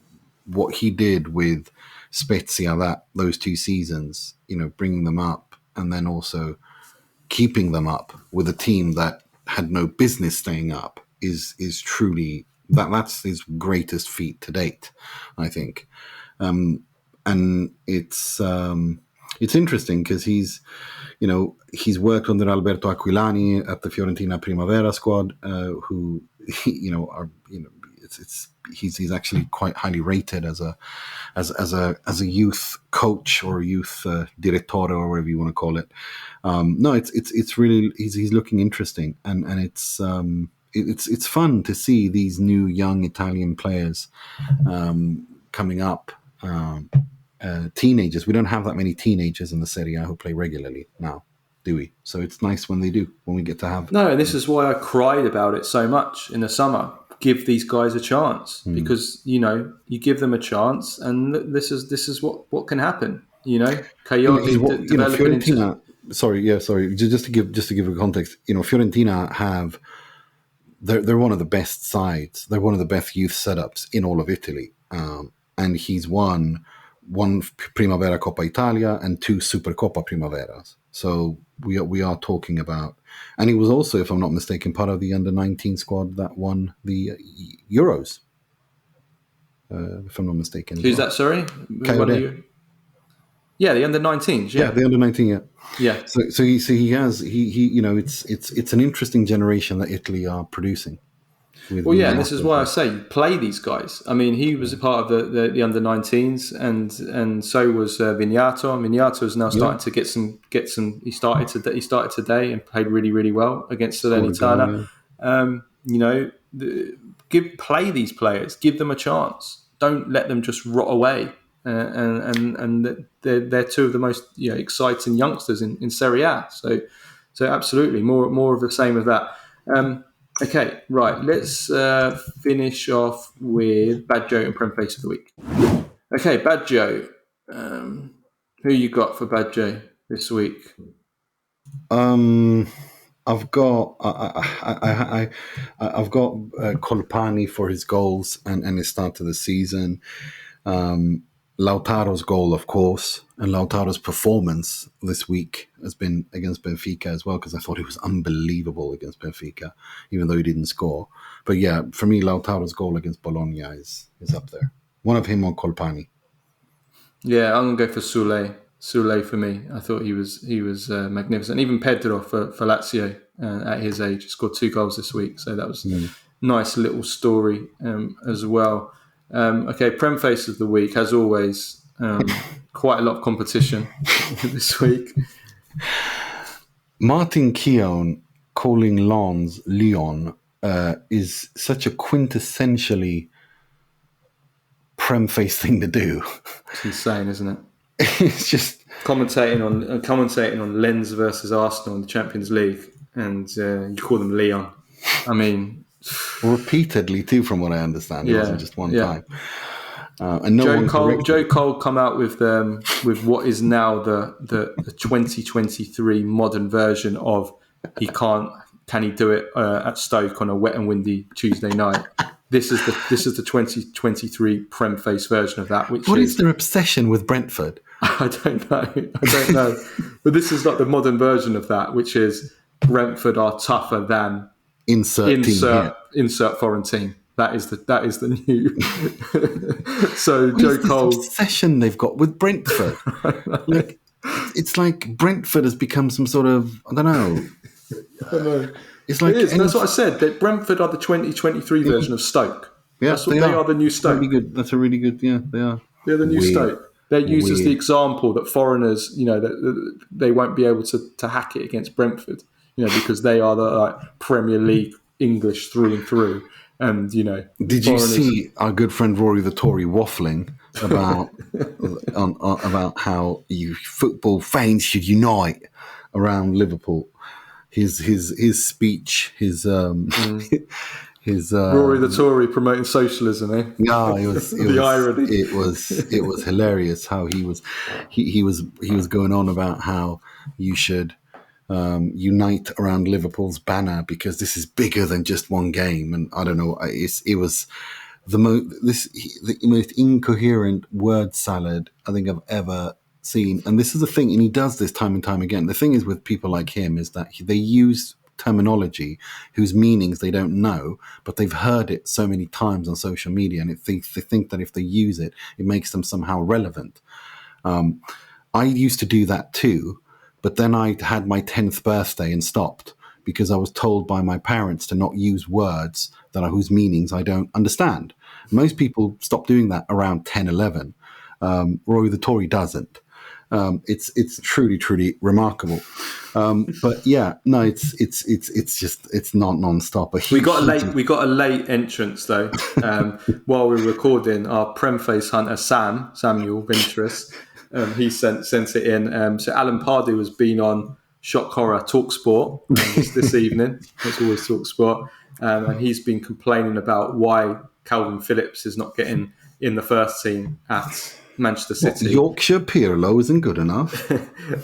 what he did with Spezia, those 2 seasons, bringing them up and then also keeping them up with a team that had no business staying up, is truly that's his greatest feat to date, I think. And it's interesting because he's worked under Alberto Aquilani at the Fiorentina Primavera squad, who he's actually quite highly rated as a youth coach or a youth direttore or whatever you want to call it. It's really he's looking interesting, and it's fun to see these new young Italian players coming up. Teenagers. We don't have that many teenagers in the Serie A who play regularly now, do we? So it's nice when they do, when we get to have... No, and this is why I cried about it so much in the summer. Give these guys a chance because, you give them a chance and this is what can happen, Kayode developing Fiorentina... Sorry. Just to give a context, Fiorentina have... They're one of the best sides. They're one of the best youth setups in all of Italy. And he's won 1 Primavera Coppa Italia and 2 Supercoppa Primaveras. So we are talking about, and he was also, if I'm not mistaken, part of the under-19 squad that won the Euros. If I'm not mistaken. Who's that? Sorry, yeah, the under-19s. Yeah, the under-19. Yeah. Yeah. So he has it's an interesting generation that Italy are producing. And this is why I say play these guys. I mean, he was a part of the under-19s, and so was Vignato. Vignato is now starting to get some. He started today and played really, really well against Salernitana. Play these players, give them a chance. Don't let them just rot away. And they're 2 of the most exciting youngsters in Serie A. So absolutely more of the same of that. Okay, right. Let's finish off with Baggio and Premface of the week. Okay, Baggio. Who you got for Baggio this week? I've got Colpani for his goals and his start to the season. Lautaro's goal, of course, and Lautaro's performance this week has been against Benfica as well, because I thought he was unbelievable against Benfica, even though he didn't score. But yeah, for me, Lautaro's goal against Bologna is up there. One of him or Colpani. Yeah, I'm gonna go for Sule. Sule for me. I thought he was magnificent. Even Pedro for Lazio at his age scored 2 goals this week, so that was nice little story as well. Okay, Premface of the week, as always, quite a lot of competition this week. Martin Keown calling Lens Lyon is such a quintessentially Premface thing to do. It's insane, isn't it? It's just commentating on Lens versus Arsenal in the Champions League, and you call them Lyon. I mean, repeatedly too, from what I understand. It wasn't just one time. And Joe Cole come out with what is now the 2023 modern version of can he do it at Stoke on a wet and windy Tuesday night. This is the 2023 Premface version of that. What is their obsession with Brentford? I don't know. But this is like the modern version of that, which is Brentford are tougher than insert foreign team. That is the new. So What Joe is this Cole. obsession they've got with Brentford? Like, it's like Brentford has become some sort of, I don't know. I know. It's like It is. That's what I said. That Brentford are the 2023 version of Stoke. Yeah, That's what they are. The new Stoke. Really good. That's a really good. Yeah, they are. They're the new Weird. Stoke. They're used as the Weird. example that foreigners, that they won't be able to hack it against Brentford, because they are the Premier League English through and through. And Did you see our good friend Rory the Tory waffling about about how you football fans should unite around Liverpool? His speech, his Rory the Tory promoting socialism, eh? Yeah, it was The irony. It was hilarious how he was going on about how you should unite around Liverpool's banner because this is bigger than just one game, and I don't know. It was the most incoherent word salad I think I've ever seen. And this is the thing, and he does this time and time again. The thing is with people like him is that they use terminology whose meanings they don't know, but they've heard it so many times on social media, and they think that if they use it, it makes them somehow relevant. I used to do that too, but then I had my 10th birthday and stopped because I was told by my parents to not use words whose meanings I don't understand. Most people stop doing that around 10, 11. Rory the Tory doesn't. It's truly remarkable. But yeah, no, it's not non-stop. We got a late entrance though. While we were recording, our Premface hunter Samuel Venturous, he sent it in. So Alan Pardew has been on Shock Horror Talksport this evening. It's always Talksport, and he's been complaining about why Calvin Phillips is not getting in the first team at Manchester City. Yorkshire Pirlo isn't good enough.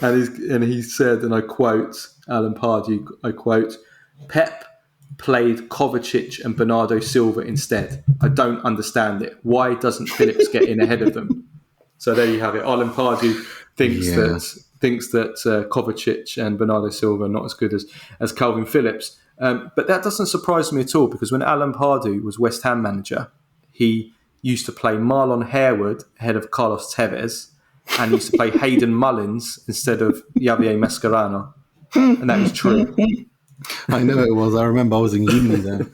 and he said, and I quote Alan Pardew, I quote, Pep played Kovacic and Bernardo Silva instead. I don't understand it. Why doesn't Phillips get in ahead of them? So there you have it. Alan Pardew thinks that Kovacic and Bernardo Silva are not as good as Calvin Phillips. But that doesn't surprise me at all, because when Alan Pardew was West Ham manager, he used to play Marlon Harewood ahead of Carlos Tevez, and he used to play Hayden Mullins instead of Javier Mascherano. And that is true. I know it was. I remember I was in uni then.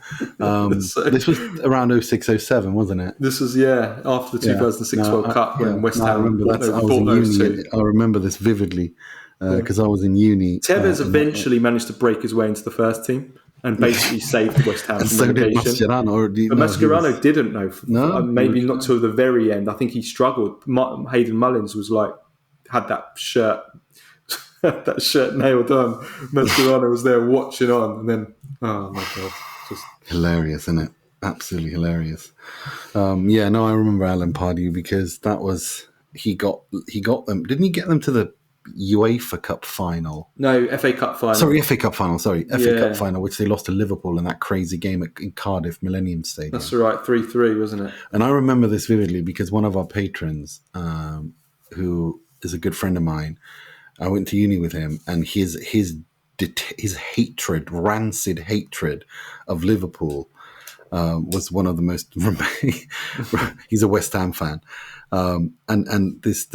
This was around 06-07, wasn't it? This was, after the 2006 World Cup when West Ham I was in uni. I remember this vividly because I was in uni. Tevez eventually managed to break his way into the first team and basically saved West Ham from relegation. But Mascherano didn't know. Maybe not till the very end. I think he struggled. Hayden Mullins had that shirt nailed on. Mascherano was there watching on, and then, oh my God, just hilarious, isn't it? Absolutely hilarious. I remember Alan Pardew because that was he got them. Didn't he get them to the UEFA Cup final? No, FA Cup final. FA Cup final, Cup final, which they lost to Liverpool in that crazy game in Cardiff Millennium Stadium. That's right, 3-3, wasn't it? And I remember this vividly because one of our patrons, who is a good friend of mine, I went to uni with him, and his hatred, rancid hatred of Liverpool was one of the most. He's a West Ham fan, and this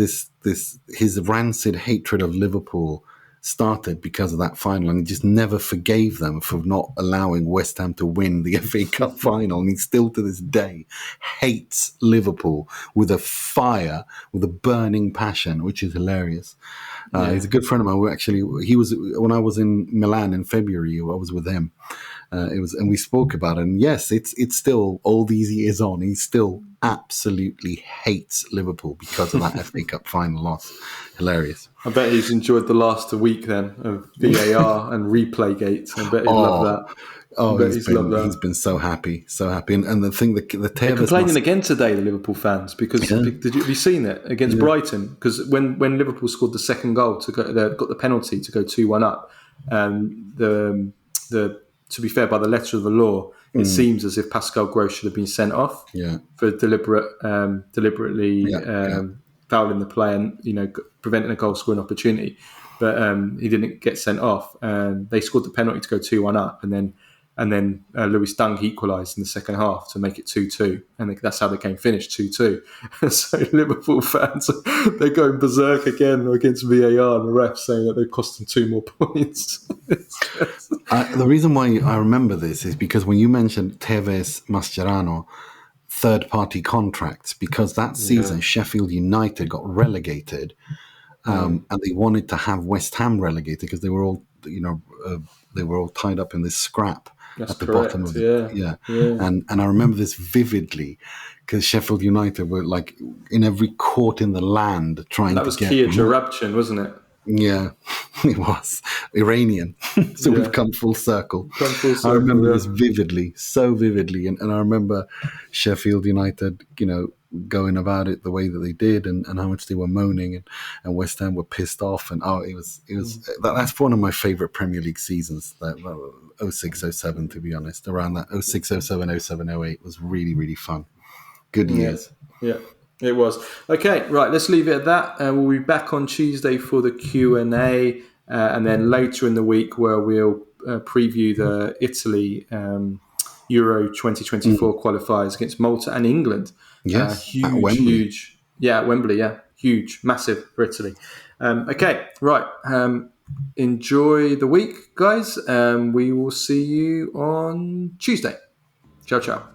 his rancid hatred of Liverpool started because of that final, and he just never forgave them for not allowing West Ham to win the FA Cup final, and he still to this day hates Liverpool with a burning passion, which is hilarious. He's a good friend of mine. He was when I was in Milan in February. I was with him. And we spoke about it. And yes, it's still all these years on. He still absolutely hates Liverpool because of that FA Cup final loss. Hilarious. I bet he's enjoyed the last week then of VAR and replay gate. I bet he loved that. He's been so happy, and the thing that the they're complaining again today, the Liverpool fans, because have you seen it against Brighton? Because when Liverpool scored the second goal they got the penalty to go 2-1 up, to be fair, by the letter of the law, it seems as if Pascal Gross should have been sent off for deliberately fouling the play and preventing a goal scoring opportunity, but he didn't get sent off. They scored the penalty to go 2-1 up, and then and then Lewis Dunk equalised in the second half to make it 2-2, and that's how the game finished 2-2. So Liverpool fans, they're going berserk again against VAR and the refs saying that they cost them 2 more points. The reason why I remember this is because when you mentioned Tevez, Mascherano, third-party contracts, because that season Sheffield United got relegated, and they wanted to have West Ham relegated because they were all, they were all tied up in this scrap at the bottom of it. And I remember this vividly because Sheffield United were like in every court in the land trying to get. That was Kia Jarabchin, wasn't it? Yeah, it was Iranian. So we've come full circle. I remember this vividly, so vividly. And I remember Sheffield United, going about it the way that they did and how much they were moaning and West Ham were pissed off. And that's one of my favourite Premier League seasons, that 06-07, to be honest. Around that 06-07, 07-08 was really, really fun. Good years. Yeah. It was. Okay, right, let's leave it at that. We'll be back on Tuesday for the Q&A, and then later in the week where we'll preview the Italy Euro 2024 qualifiers against Malta and England. Yes, at Wembley. Yeah, at Wembley, yeah. Huge, massive for Italy. Okay, right. Enjoy the week, guys. We will see you on Tuesday. Ciao, ciao.